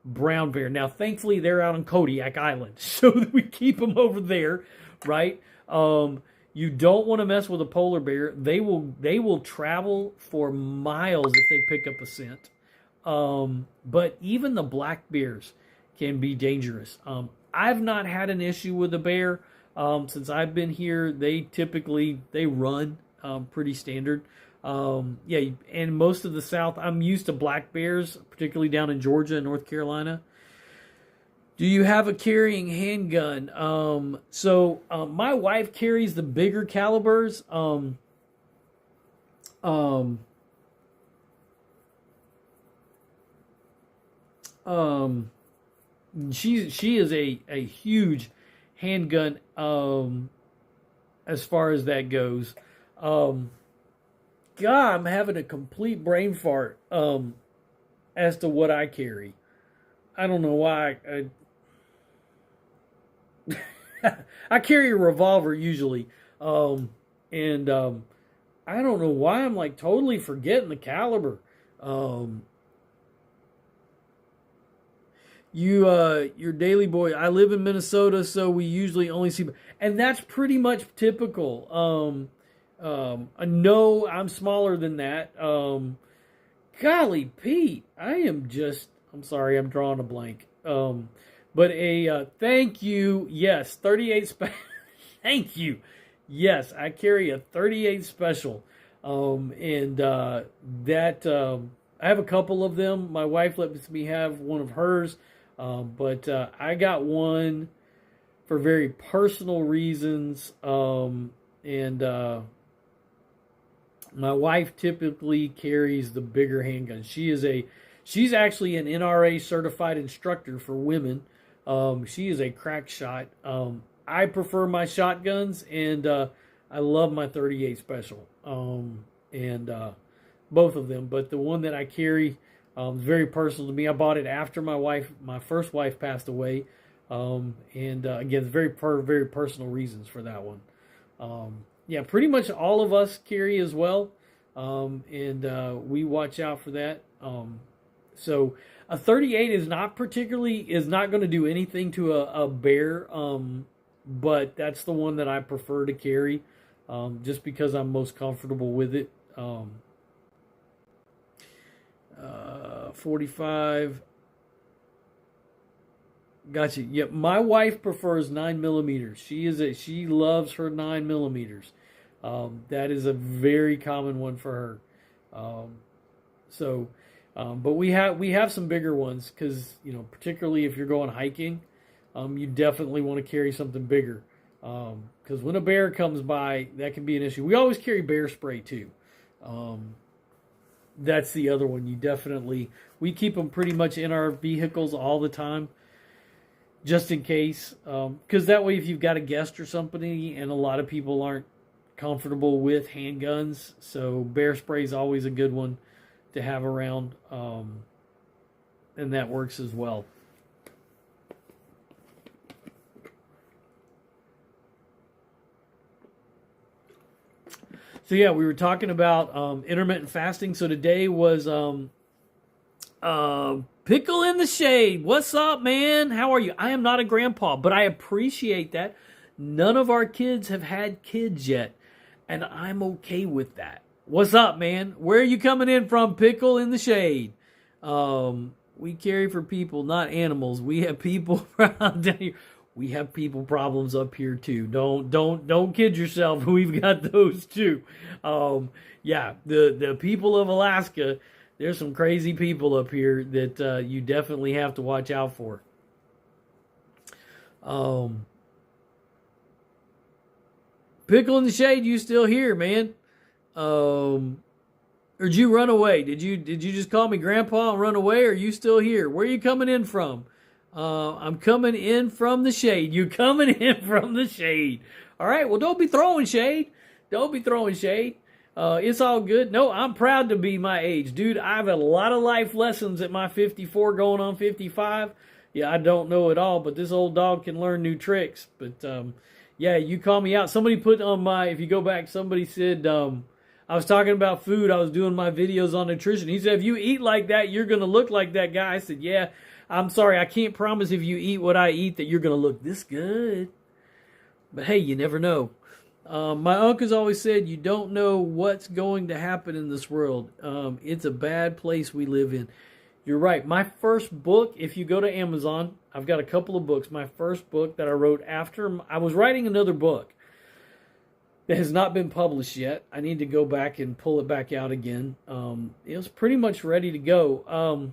A: brown bear. Now, thankfully, they're out on Kodiak Island, so we keep them over there, right? You don't want to mess with a polar bear. They will travel for miles if they pick up a scent. But even the black bears can be dangerous. I've not had an issue with a bear. Since I've been here, they run pretty standard. Yeah, and most of the South, I'm used to black bears, particularly down in Georgia and North Carolina. Do you have a carrying handgun? My wife carries the bigger calibers. She is a huge handgun as far as that goes. God, I'm having a complete brain fart as to what I carry. I don't know why. I carry a revolver usually, and I don't know why I'm like totally forgetting the caliber. Your daily boy. I live in Minnesota, so we usually only see, and that's pretty much typical. No, I'm smaller than that. Golly, Pete, I'm sorry, I'm drawing a blank. Thank you. Yes, 38 special. Thank you. Yes, I carry a 38 special. I have a couple of them. My wife lets me have one of hers. I got one for very personal reasons. My wife typically carries the bigger handgun. She's actually an NRA certified instructor for women. She is a crack shot. I prefer my shotguns, and I love my 38 special. Both of them, but the one that I carry is very personal to me. I bought it after my first wife passed away. Again, very personal reasons for that one. Yeah, pretty much all of us carry as well, we watch out for that. So a 38 is not going to do anything to a bear, but that's the one that I prefer to carry, just because I'm most comfortable with it. 45. Gotcha. Yep, my wife prefers 9mm. She loves her 9mm. That is a very common one for her. But we have some bigger ones because, particularly if you're going hiking, you definitely want to carry something bigger. Because when a bear comes by, that can be an issue. We always carry bear spray too. That's the other one. We keep them pretty much in our vehicles all the time, just in case. Because that way, if you've got a guest or something, and a lot of people aren't comfortable with handguns, so bear spray is always a good one to have around, and that works as well. So yeah, we were talking about intermittent fasting. So today was Pickle in the Shade. What's up, man? How are you? I am not a grandpa, but I appreciate that. None of our kids have had kids yet, and I'm okay with that. What's up, man? Where are you coming in from, Pickle in the Shade? We carry for people, not animals. We have people down here. We have people problems up here too. Don't kid yourself. We've got those too. Yeah, the people of Alaska, there's some crazy people up here that you definitely have to watch out for. Pickle in the Shade, you still here, man? Or did you run away? Did you just call me Grandpa and run away? Or are you still here? Where are you coming in from? I'm coming in from the shade. You coming in from the shade. All right, well, don't be throwing shade. Don't be throwing shade. It's all good. No, I'm proud to be my age. Dude, I've had a lot of life lessons at my 54 going on 55. Yeah, I don't know it all, but this old dog can learn new tricks. But, yeah, you call me out. Somebody put on my, if you go back, somebody said, I was talking about food. I was doing my videos on nutrition. He said, if you eat like that, you're going to look like that guy. I said, yeah, I'm sorry. I can't promise if you eat what I eat that you're going to look this good. But hey, you never know. My uncle's always said, you don't know what's going to happen in this world. It's a bad place we live in. You're right. My first book, if you go to Amazon, I've got a couple of books. My first book that I wrote after, I was writing another book that has not been published yet. I need to go back and pull it back out again. It was pretty much ready to go.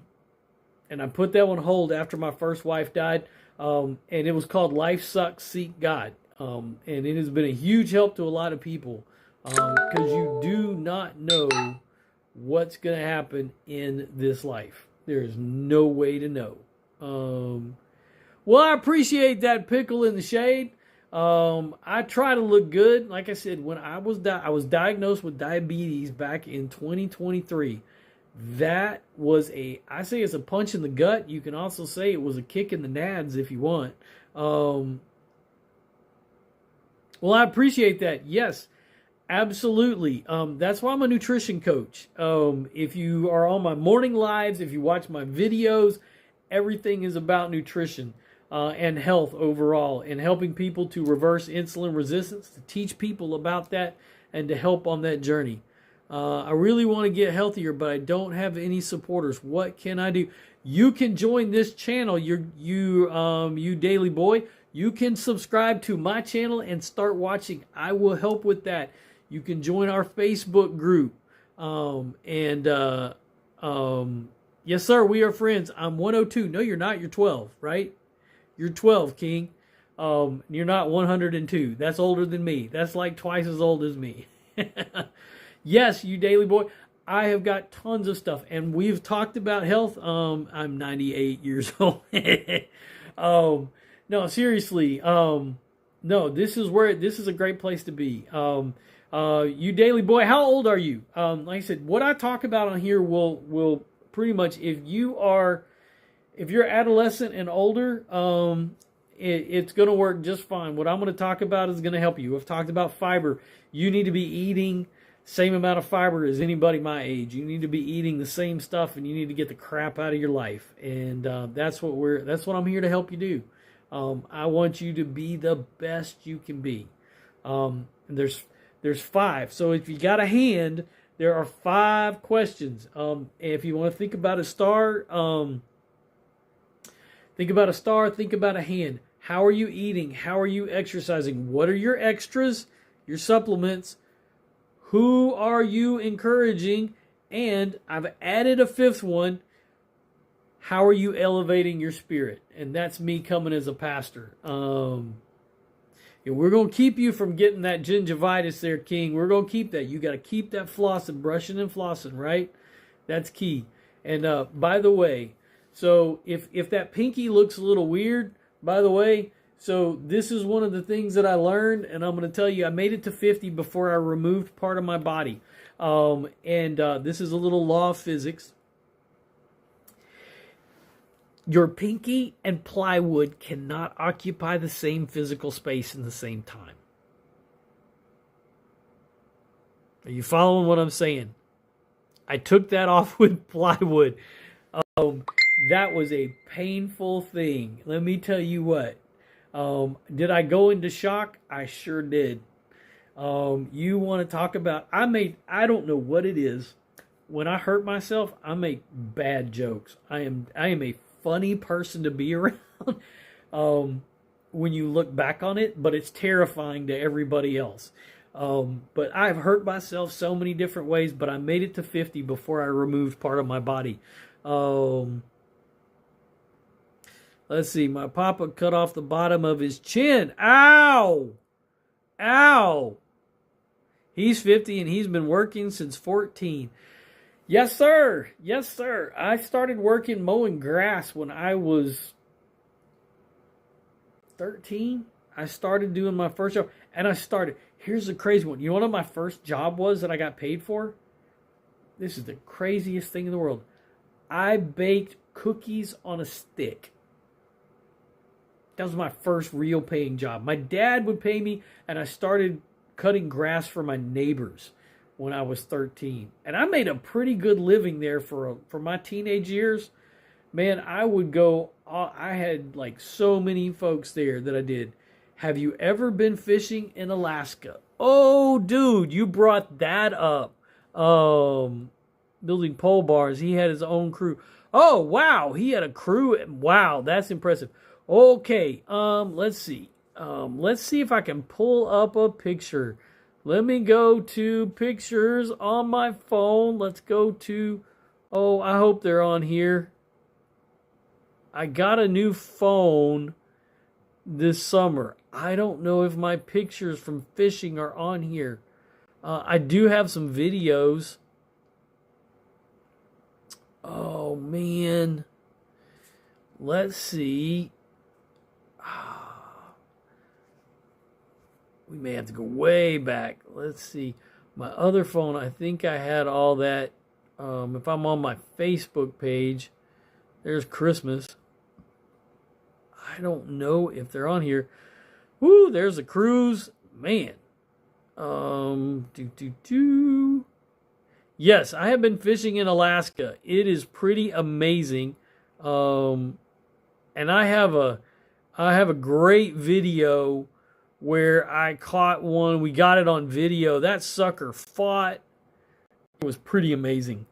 A: And I put that on hold after my first wife died. And it was called Life Sucks, Seek God. And it has been a huge help to a lot of people. Because you do not know what's going to happen in this life. There is no way to know. Well, I appreciate that, Pickle in the Shade. I try to look good. Like I said, when I was diagnosed with diabetes back in 2023. That was I say it's a punch in the gut. You can also say it was a kick in the nads if you want. Well, I appreciate that. Yes, absolutely. That's why I'm a nutrition coach. If you are on my morning lives, if you watch my videos, everything is about nutrition. And health overall, and helping people to reverse insulin resistance, to teach people about that, and to help on that journey. I really want to get healthier, but I don't have any supporters. What can I do? You can join this channel, you Daily Boy. You can subscribe to my channel and start watching. I will help with that. You can join our Facebook group. Yes, sir, we are friends. I'm 102. No, you're not. You're 12, right? You're 12, King. You're not 102. That's older than me. That's like twice as old as me. Yes, you Daily Boy. I have got tons of stuff, and we've talked about health. I'm 98 years old. No, seriously. No, this is a great place to be. You Daily Boy, how old are you? Like I said, what I talk about on here will pretty much, if you're adolescent and older, it's going to work just fine. What I'm going to talk about is going to help you. I've talked about fiber. You need to be eating same amount of fiber as anybody my age. You need to be eating the same stuff, and you need to get the crap out of your life. And that's what I'm here to help you do. I want you to be the best you can be. And there's 5. So if you got a hand, there are 5 questions. If you want to think about a star, think about a hand. How are you eating? How are you exercising? What are your extras, your supplements? Who are you encouraging? And I've added a 5th one. How are you elevating your spirit? And that's me coming as a pastor. And we're going to keep you from getting that gingivitis there, King. We're going to keep that. You got to keep that flossing, brushing and flossing, right? That's key. And by the way, so if that pinky looks a little weird, by the way, so this is one of the things that I learned, and I'm going to tell you, I made it to 50 before I removed part of my body. This is a little law of physics. Your pinky and plywood cannot occupy the same physical space in the same time. Are you following what I'm saying? I took that off with plywood. That was a painful thing. Let me tell you what. Did I go into shock? I sure did. You want to talk about, I don't know what it is. When I hurt myself, I make bad jokes. I am a funny person to be around when you look back on it, but it's terrifying to everybody else. But I've hurt myself so many different ways, but I made it to 50 before I removed part of my body. Let's see. My papa cut off the bottom of his chin. Ow! Ow! He's 50 and he's been working since 14. Yes, sir. Yes, sir. I started working mowing grass when I was 13. I started doing my first job. And here's the crazy one. You know what my first job was that I got paid for? This is the craziest thing in the world. I baked cookies on a stick. That was my first real paying job. My dad would pay me, and I started cutting grass for my neighbors when I was 13. And I made a pretty good living there for my teenage years. Man, I would go, I had like so many folks there that I did. Have you ever been fishing in Alaska? Oh, dude, you brought that up. Building pole bars. He had his own crew. Oh, wow, he had a crew. Wow, that's impressive. Okay, let's see. Let's see if I can pull up a picture. Let me go to pictures on my phone. Let's go to, I hope they're on here. I got a new phone this summer. I don't know if my pictures from fishing are on here. I do have some videos. Oh, man. Let's see. We may have to go way back. Let's see. My other phone, I think I had all that. If I'm on my Facebook page, there's Christmas. I don't know if they're on here. Woo, there's a cruise. Man. Yes, I have been fishing in Alaska. It is pretty amazing. And I have a great video where I caught one. We got it on video. That sucker fought. It was pretty amazing.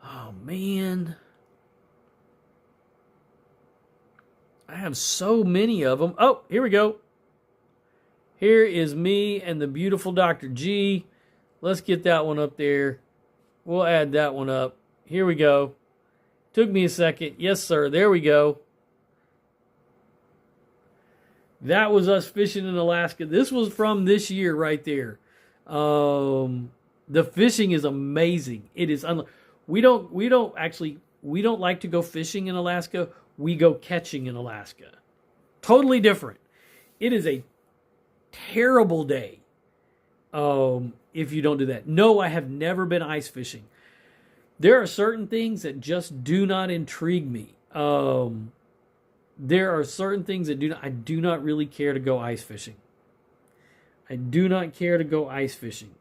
A: Oh, man. I have so many of them. Oh, here we go. Here is me and the beautiful Dr. G. Let's get that one up there. We'll add that one up. Here we go. Took me a second. Yes, sir. There we go. That was us fishing in Alaska. This was from this year right there. The fishing is amazing. It is. We don't like to go fishing in Alaska. We go catching in Alaska. Totally different. It is a terrible day if you don't do that. No, I have never been ice fishing. There are certain things that just do not intrigue me. There are certain things that I do not really care to go ice fishing. I do not care to go ice fishing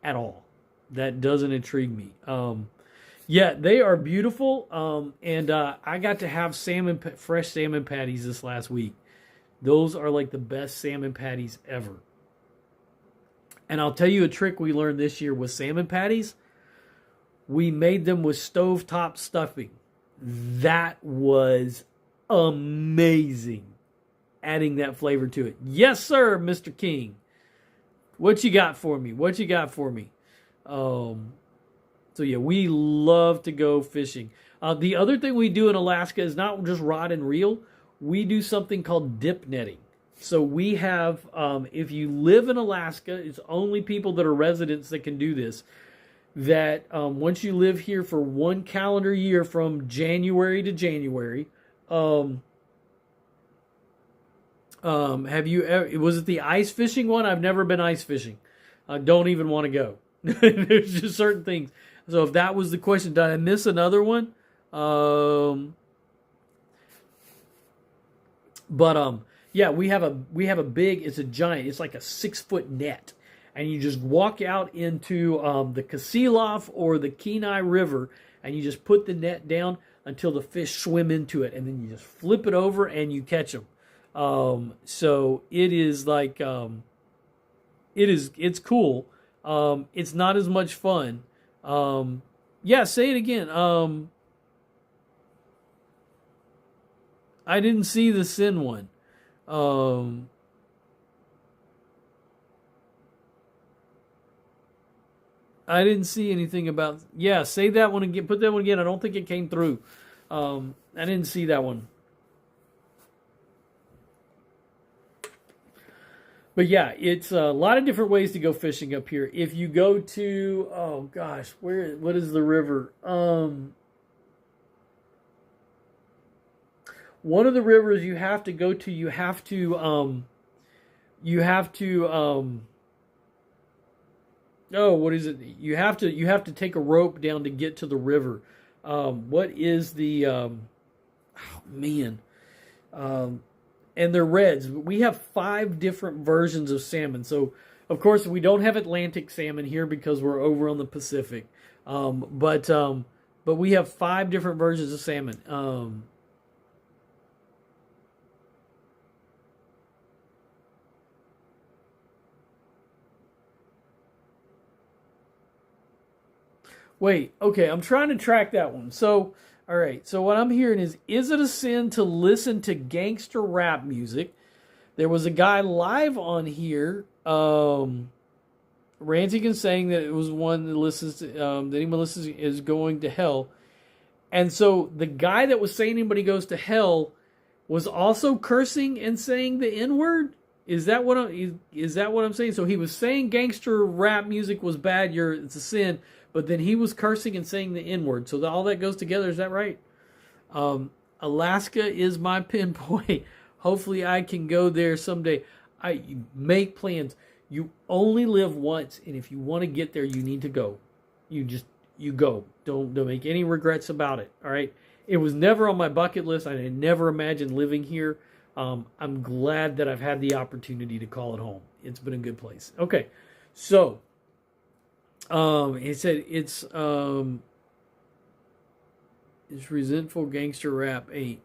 A: at all. That doesn't intrigue me. Yeah, they are beautiful. And I got to have fresh salmon patties this last week. Those are like the best salmon patties ever. And I'll tell you a trick we learned this year with salmon patties. We made them with stovetop stuffing. That was amazing. Adding that flavor to it. Yes, sir, Mr. King. What you got for me? So yeah, we love to go fishing. The other thing we do in Alaska is not just rod and reel. We do something called dip netting. So we have, if you live in Alaska, it's only people that are residents that can do this. That once you live here for one calendar year from January to January, have you ever, was it the ice fishing one? I've never been ice fishing. I don't even want to go. There's just certain things. So if that was the question, did I miss another one? Yeah, we have a big, it's a giant, it's like a 6-foot net. And you just walk out into the Kasilof or the Kenai River, and you just put the net down until the fish swim into it, and then you just flip it over and you catch them. So it is like, it's cool. It's not as much fun. Yeah, say it again. I didn't see the sin one. I didn't see anything about... Yeah, say that one again. Put that one again. I don't think it came through. I didn't see that one. But yeah, it's a lot of different ways to go fishing up here. If you go to, oh gosh, what is the river? One of the rivers you have to go to, oh, what is it? You have to take a rope down to get to the river. What is the, oh man, and they're reds. We have 5 different versions of salmon. So, of course, we don't have Atlantic salmon here because we're over on the Pacific. But we have 5 different versions of salmon. Wait, okay, I'm trying to track that one. So, all right, so what I'm hearing is it a sin to listen to gangster rap music? There was a guy live on here, ranting and saying that it was one that listens to, that anyone listens to is going to hell. And so the guy that was saying anybody goes to hell was also cursing and saying the N-word? Is that what I'm saying? So he was saying gangster rap music was bad, it's a sin, but then he was cursing and saying the N-word. So all that goes together, is that right? Alaska is my pinpoint. Hopefully I can go there someday. I make plans. You only live once, and if you want to get there, you need to go. You go. Don't make any regrets about it. All right. It was never on my bucket list. I had never imagined living here. I'm glad that I've had the opportunity to call it home. It's been a good place. Okay, so it said it's resentful gangster rap ain't.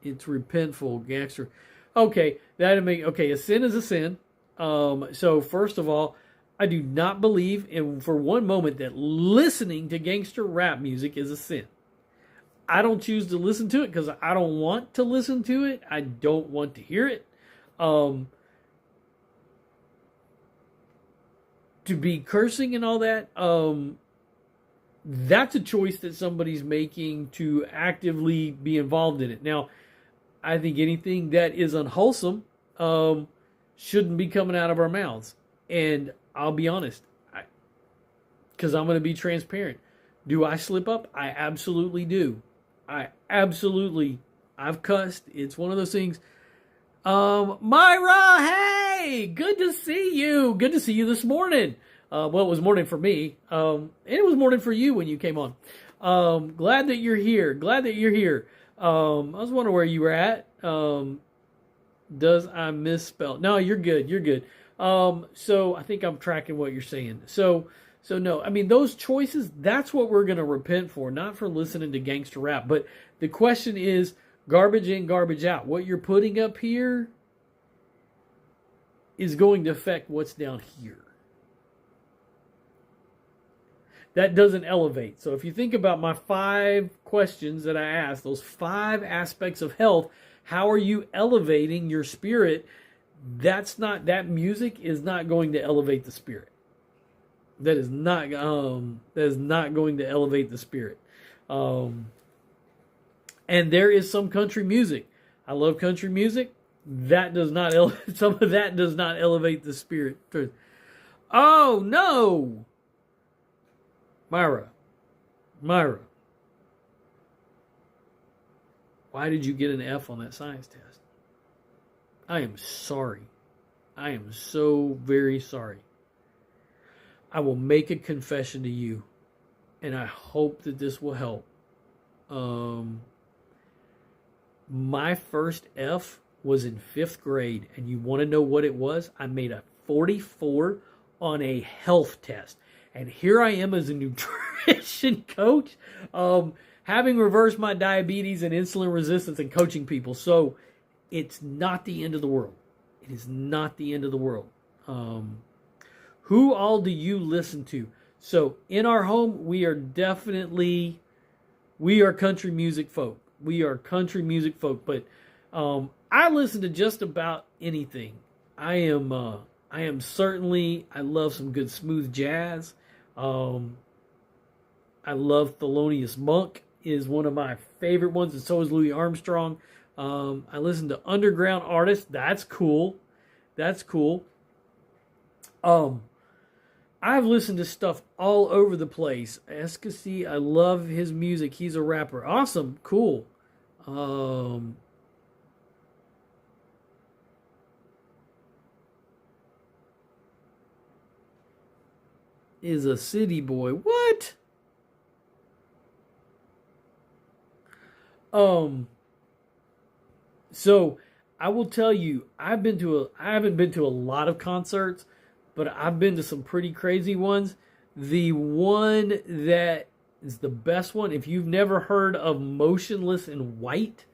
A: It's repentful gangster. Okay, a sin is a sin. So first of all, I do not believe for one moment that listening to gangster rap music is a sin. I don't choose to listen to it because I don't want to listen to it. I don't want to hear it. To be cursing and all that, that's a choice that somebody's making to actively be involved in it. Now, I think anything that is unwholesome shouldn't be coming out of our mouths. And I'll be honest, because I'm going to be transparent. Do I slip up? I absolutely do. I've cussed. It's one of those things. Myra, hey, good to see you. Good to see you this morning. Well, it was morning for me. And it was morning for you when you came on. Glad that you're here. I was wondering where you were at. Does I misspell? No, you're good. So I think I'm tracking what you're saying. So no, I mean, those choices, that's what we're going to repent for, not for listening to gangster rap. But the question is, garbage in, garbage out. What you're putting up here is going to affect what's down here. That doesn't elevate. So if you think about my 5 questions that I asked, those 5 aspects of health, how are you elevating your spirit? That music is not going to elevate the spirit. That is not going to elevate the spirit. And there is some country music. I love country music. That does not some of that does not elevate the spirit. Oh no, Myra, why did you get an F on that science test? I am sorry. I am so very sorry. I will make a confession to you, and I hope that this will help. My first F was in 5th grade, and you want to know what it was? I made a 44 on a health test. And here I am as a nutrition coach, having reversed my diabetes and insulin resistance and coaching people. So it's not the end of the world. It is not the end of the world. Who all do you listen to? So in our home, we are country music folk. But I listen to just about anything. I love some good smooth jazz. I love Thelonious Monk is one of my favorite ones, and so is Louis Armstrong. I listen to underground artists. That's cool. That's cool. I've listened to stuff all over the place. Escasy, I love his music. He's a rapper. Awesome. Cool. Is a city boy. What? So I will tell you, I haven't been to a lot of concerts, but I've been to some pretty crazy ones. The one that is the best one, if you've never heard of Motionless in White,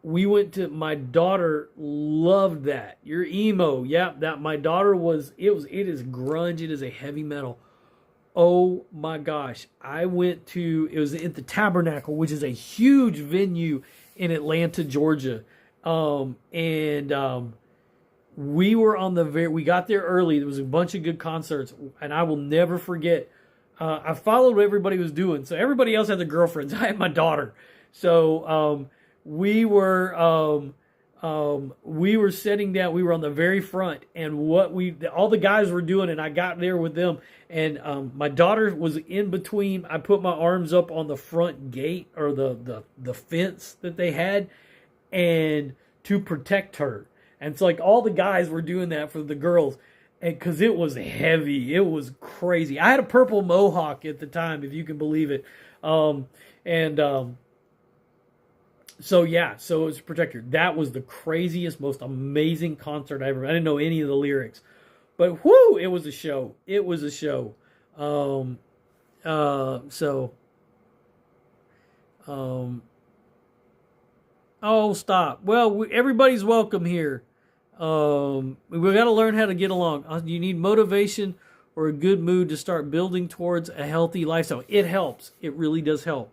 A: we went to, my daughter loved that. Your emo, yeah, that my daughter it is grunge, it is a heavy metal. Oh my gosh. It was at the Tabernacle, which is a huge venue in Atlanta, Georgia. We were we got there early. There was a bunch of good concerts, and I will never forget. I followed what everybody was doing. So everybody else had their girlfriends. I had my daughter. So we were sitting down. We were on the very front, and all the guys were doing, and I got there with them. And my daughter was in between. I put my arms up on the front gate or the fence that they had, and to protect her. And it's like all the guys were doing that for the girls, and because it was heavy, it was crazy. I had a purple mohawk at the time, if you can believe it. So it was protect her. That was the craziest, most amazing concert I didn't know any of the lyrics. But whoo, it was a show. It was a show. Oh, stop. Well, everybody's welcome here. We got to learn how to get along. You need motivation or a good mood to start building towards a healthy lifestyle. It helps. It really does help.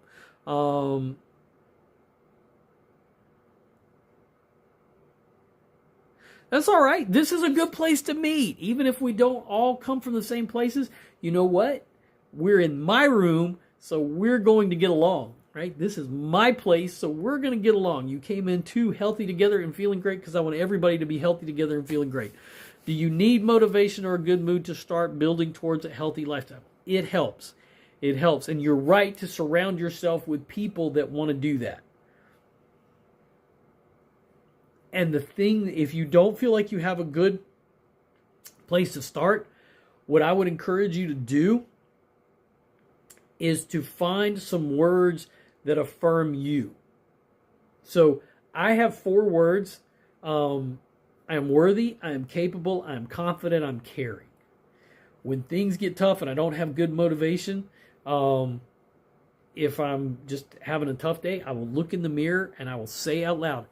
A: That's all right. This is a good place to meet. Even if we don't all come from the same places, you know what? We're in my room, so we're going to get along, right? This is my place, so we're going to get along. You came in too healthy together and feeling great because I want everybody to be healthy together and feeling great. Do you need motivation or a good mood to start building towards a healthy lifestyle? It helps. It helps. And you're right to surround yourself with people that want to do that. And the thing, if you don't feel like you have a good place to start, what I would encourage you to do is to find some words that affirm you. So I have 4 words. I am worthy, I am capable, I am confident, I'm caring. When things get tough and I don't have good motivation, if I'm just having a tough day, I will look in the mirror and I will say out loud,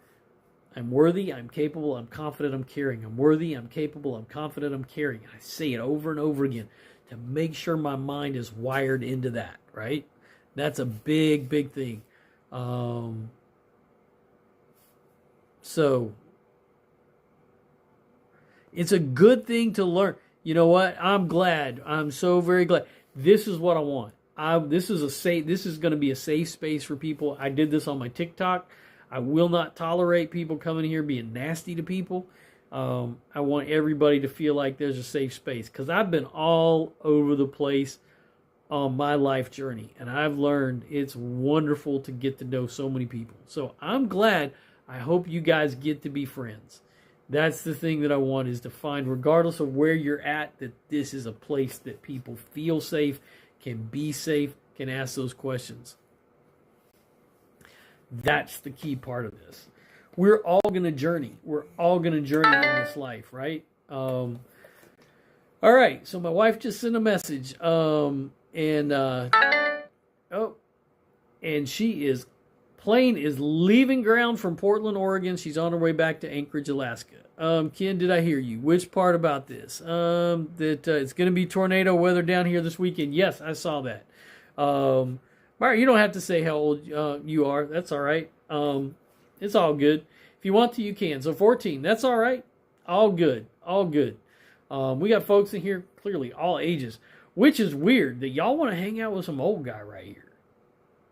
A: I'm worthy, I'm capable, I'm confident, I'm caring. I'm worthy, I'm capable, I'm confident, I'm caring. I say it over and over again to make sure my mind is wired into that, right? That's a big, big thing. So it's a good thing to learn. You know what? I'm glad. I'm so very glad. This is what I want. This is going to be a safe space for people. I did this on my TikTok. I will not tolerate people coming here being nasty to people. I want everybody to feel like there's a safe space because I've been all over the place on my life journey, and I've learned it's wonderful to get to know so many people. So I'm glad. I hope you guys get to be friends. That's the thing that I want, is to find, regardless of where you're at, that this is a place that people feel safe, can be safe, can ask those questions. That's the key part of this. We're all going to journey. We're all going to journey in this life, right? All right. So my wife just sent a message. And she is, plane is leaving ground from Portland, Oregon. She's on her way back to Anchorage, Alaska. Ken, did I hear you? Which part about this? That it's going to be tornado weather down here this weekend. Yes, I saw that. Mark, you don't have to say how old you are. That's all right. It's all good. If you want to, you can. So 14, that's all right. All good. All good. We got folks in here, clearly all ages, which is weird that y'all want to hang out with some old guy right here.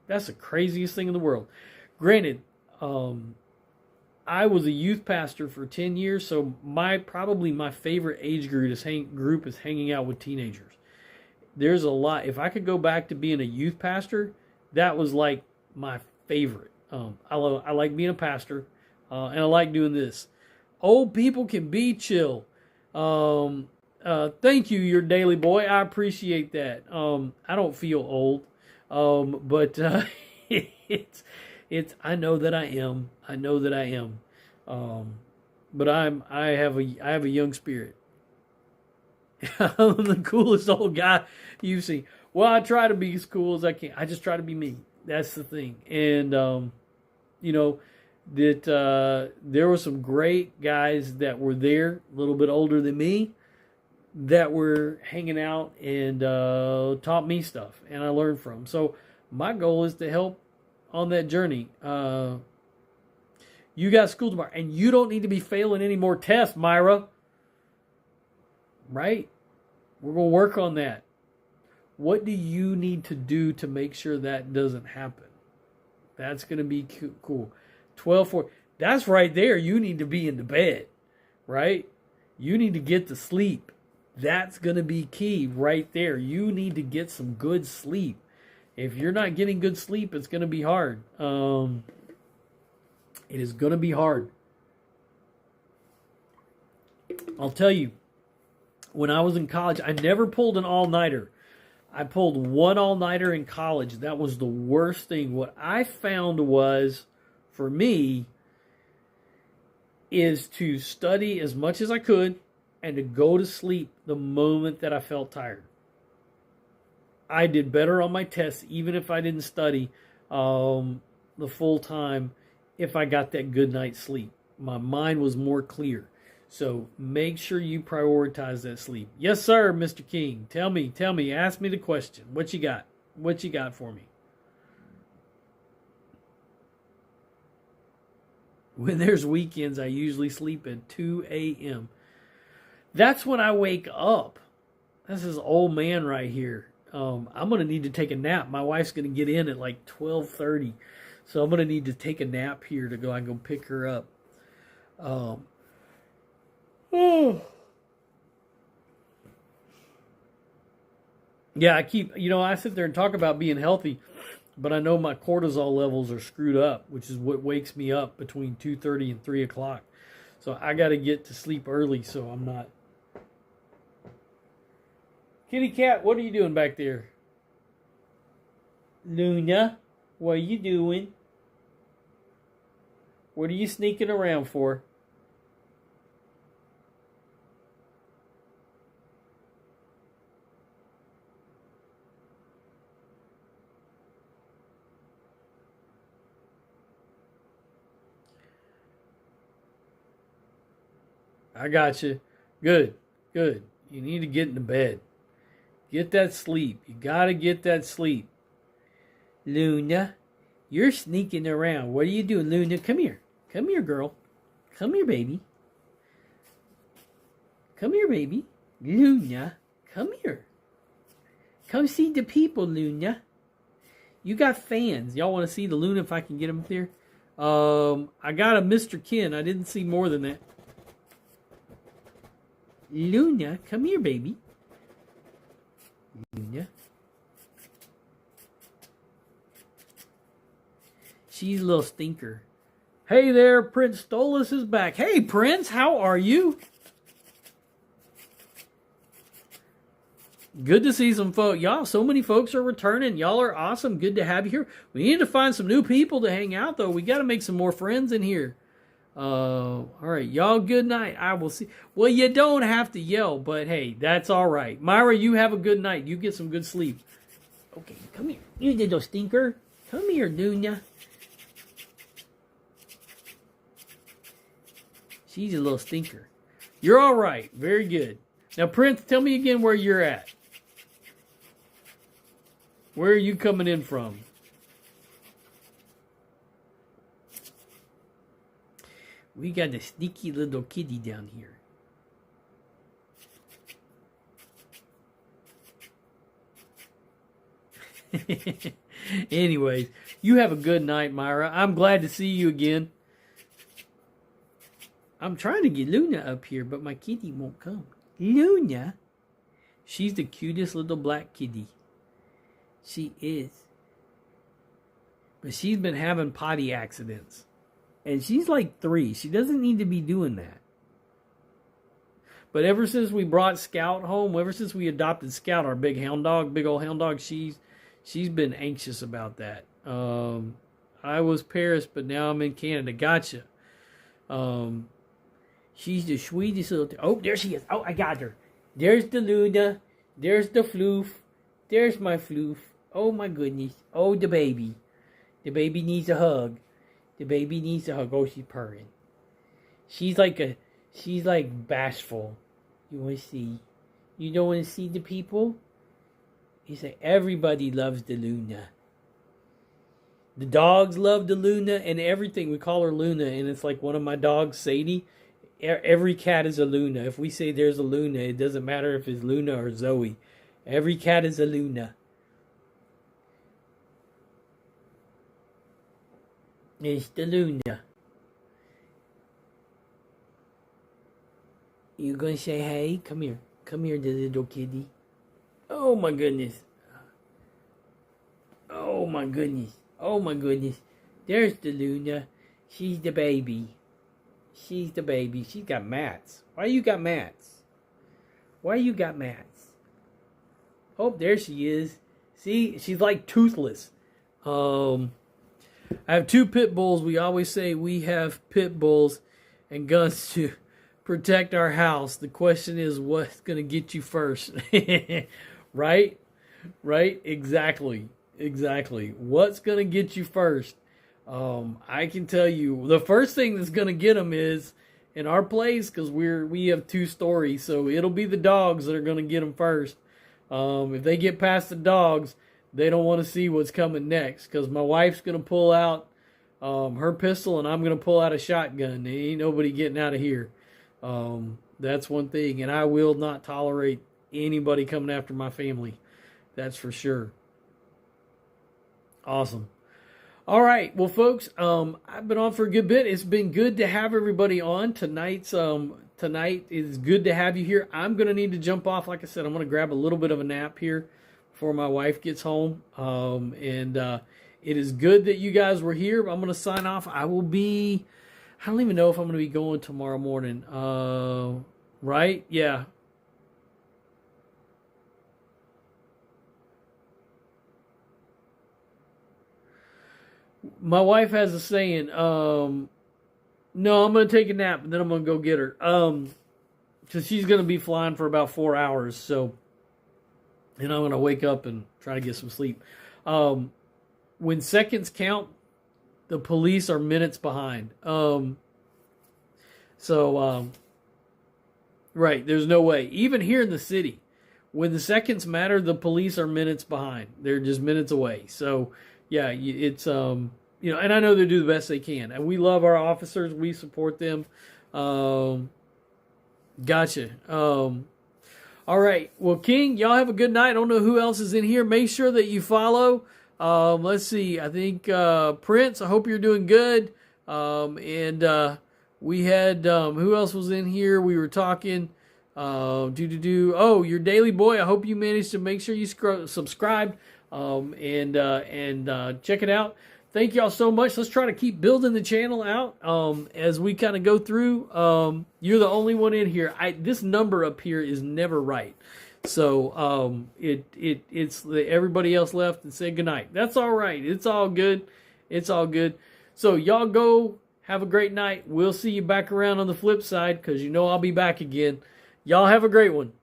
A: That's the craziest thing in the world. Granted, I was a youth pastor for 10 years, so probably my favorite age group is hanging out with teenagers. There's a lot. If I could go back to being a youth pastor, that was like my favorite. I like being a pastor, and I like doing this. Old people can be chill. Thank you, your daily boy. I appreciate that. I don't feel old, but it's. I know that I am. I know that I am. But I have a young spirit. I'm the coolest old guy you've seen. Well, I try to be as cool as I can. I just try to be me. That's the thing. And that there were some great guys that were there, a little bit older than me, that were hanging out and taught me stuff, and I learned from. So my goal is to help on that journey. You got school tomorrow, and you don't need to be failing any more tests, Myra. Right? We're going to work on that. What do you need to do to make sure that doesn't happen? That's going to be cool. 12:40. That's right there. You need to be in the bed, right? You need to get to sleep. That's going to be key right there. You need to get some good sleep. If you're not getting good sleep, it's going to be hard. It is going to be hard. I'll tell you, when I was in college, I never pulled an all-nighter. I pulled one all-nighter in college. That was the worst thing. What I found was, for me, is to study as much as I could and to go to sleep the moment that I felt tired. I did better on my tests, even if I didn't study the full time, if I got that good night's sleep. My mind was more clear. So make sure you prioritize that sleep. Yes, sir, Mr. King. Tell me, ask me the question. What you got? What you got for me? When there's weekends, I usually sleep at 2 a.m. That's when I wake up. This is old man right here. I'm going to need to take a nap. My wife's going to get in at like 12:30. So I'm going to need to take a nap here to go. I can go pick her up. Yeah, I sit there and talk about being healthy, but I know my cortisol levels are screwed up, which is what wakes me up between 2:30 and 3 o'clock. So I got to get to sleep early so I'm not. Kitty cat, what are you doing back there? Luna, what are you doing? What are you sneaking around for? I got you. Good. You need to get into bed. Get that sleep. You got to get that sleep. Luna, you're sneaking around. What are you doing, Luna? Come here. Come here, girl. Come here, baby. Come here, baby. Luna, come here. Come see the people, Luna. You got fans. Y'all want to see the Luna if I can get him there? I got a Mr. Ken. I didn't see more than that. Luna, come here, baby. Luna. She's a little stinker. Hey there, Prince Stolas is back. Hey, Prince, how are you? Good to see some folks. Y'all, so many folks are returning. Y'all are awesome. Good to have you here. We need to find some new people to hang out, though. We got to make some more friends in here. All right, y'all, good night. I will see. Well, you don't have to yell, but hey, that's all right. Myra, you have a good night. You get some good sleep. Okay, come here. You little stinker. Come here, Dunya. She's a little stinker. You're all right. Very good. Now, Prince, tell me again where you're at. Where are you coming in from? We got a sneaky little kitty down here. Anyways, you have a good night, Myra. I'm glad to see you again. I'm trying to get Luna up here, but my kitty won't come. Luna. She's the cutest little black kitty. She is. But she's been having potty accidents. And she's like 3. She doesn't need to be doing that. But ever since we brought Scout home, ever since we adopted Scout, our big hound dog, big old hound dog, she's been anxious about that. I was Paris, but now I'm in Canada. Gotcha. She's the sweetest little... Oh, there she is. Oh, I got her. There's the Luna. There's the Floof. There's my Floof. Oh, my goodness. Oh, the baby. The baby needs a hug. The baby needs a hug. Oh, she's purring. She's like bashful. You want to see? You don't want to see the people? He said, everybody loves the Luna. The dogs love the Luna and everything. We call her Luna, and it's like one of my dogs, Sadie. Every cat is a Luna. If we say there's a Luna, it doesn't matter if it's Luna or Zoe. Every cat is a Luna. It's the Luna. You gonna say hey? Come here. Come here, the little kitty. Oh my goodness. Oh my goodness. Oh my goodness. There's the Luna. She's the baby. She's the baby. She's got mats. Why you got mats? Why you got mats? Oh, there she is. See, she's like toothless. I have 2 pit bulls. We always say we have pit bulls and guns to protect our house. The question is, what's going to get you first? Right? Right? Exactly. What's going to get you first? I can tell you, the first thing that's going to get them is in our place, because we have 2 stories, so it'll be the dogs that are going to get them first. If they get past the dogs, they don't want to see what's coming next, because my wife's going to pull out her pistol and I'm going to pull out a shotgun. There ain't nobody getting out of here. That's one thing, and I will not tolerate anybody coming after my family. That's for sure. Awesome. All right, well, folks, I've been on for a good bit. It's been good to have everybody on. Tonight is good to have you here. I'm going to need to jump off. Like I said, I'm going to grab a little bit of a nap here before my wife gets home. It is good that you guys were here. I'm going to sign off. I don't even know if I'm going to be going tomorrow morning. Right? Yeah. My wife has a saying, no, I'm going to take a nap and then I'm going to go get her. Because she's going to be flying for about 4 hours. So, and I'm going to wake up and try to get some sleep. When seconds count, the police are minutes behind. Right, there's no way. Even here in the city, when the seconds matter, the police are minutes behind. They're just minutes away. So, yeah, it's, and I know they do the best they can. And we love our officers. We support them. Gotcha. All right. Well, King, y'all have a good night. I don't know who else is in here. Make sure that you follow. Let's see. I think Prince, I hope you're doing good. We had, who else was in here? We were talking. Oh, your Daily Boy. I hope you managed to make sure you subscribe. And check it out. Thank y'all so much. Let's try to keep building the channel out as we kind of go through. You're the only one in here. This number up here is never right. So it's everybody else left and said goodnight. That's all right. It's all good. It's all good. So y'all go have a great night. We'll see you back around on the flip side because I'll be back again. Y'all have a great one.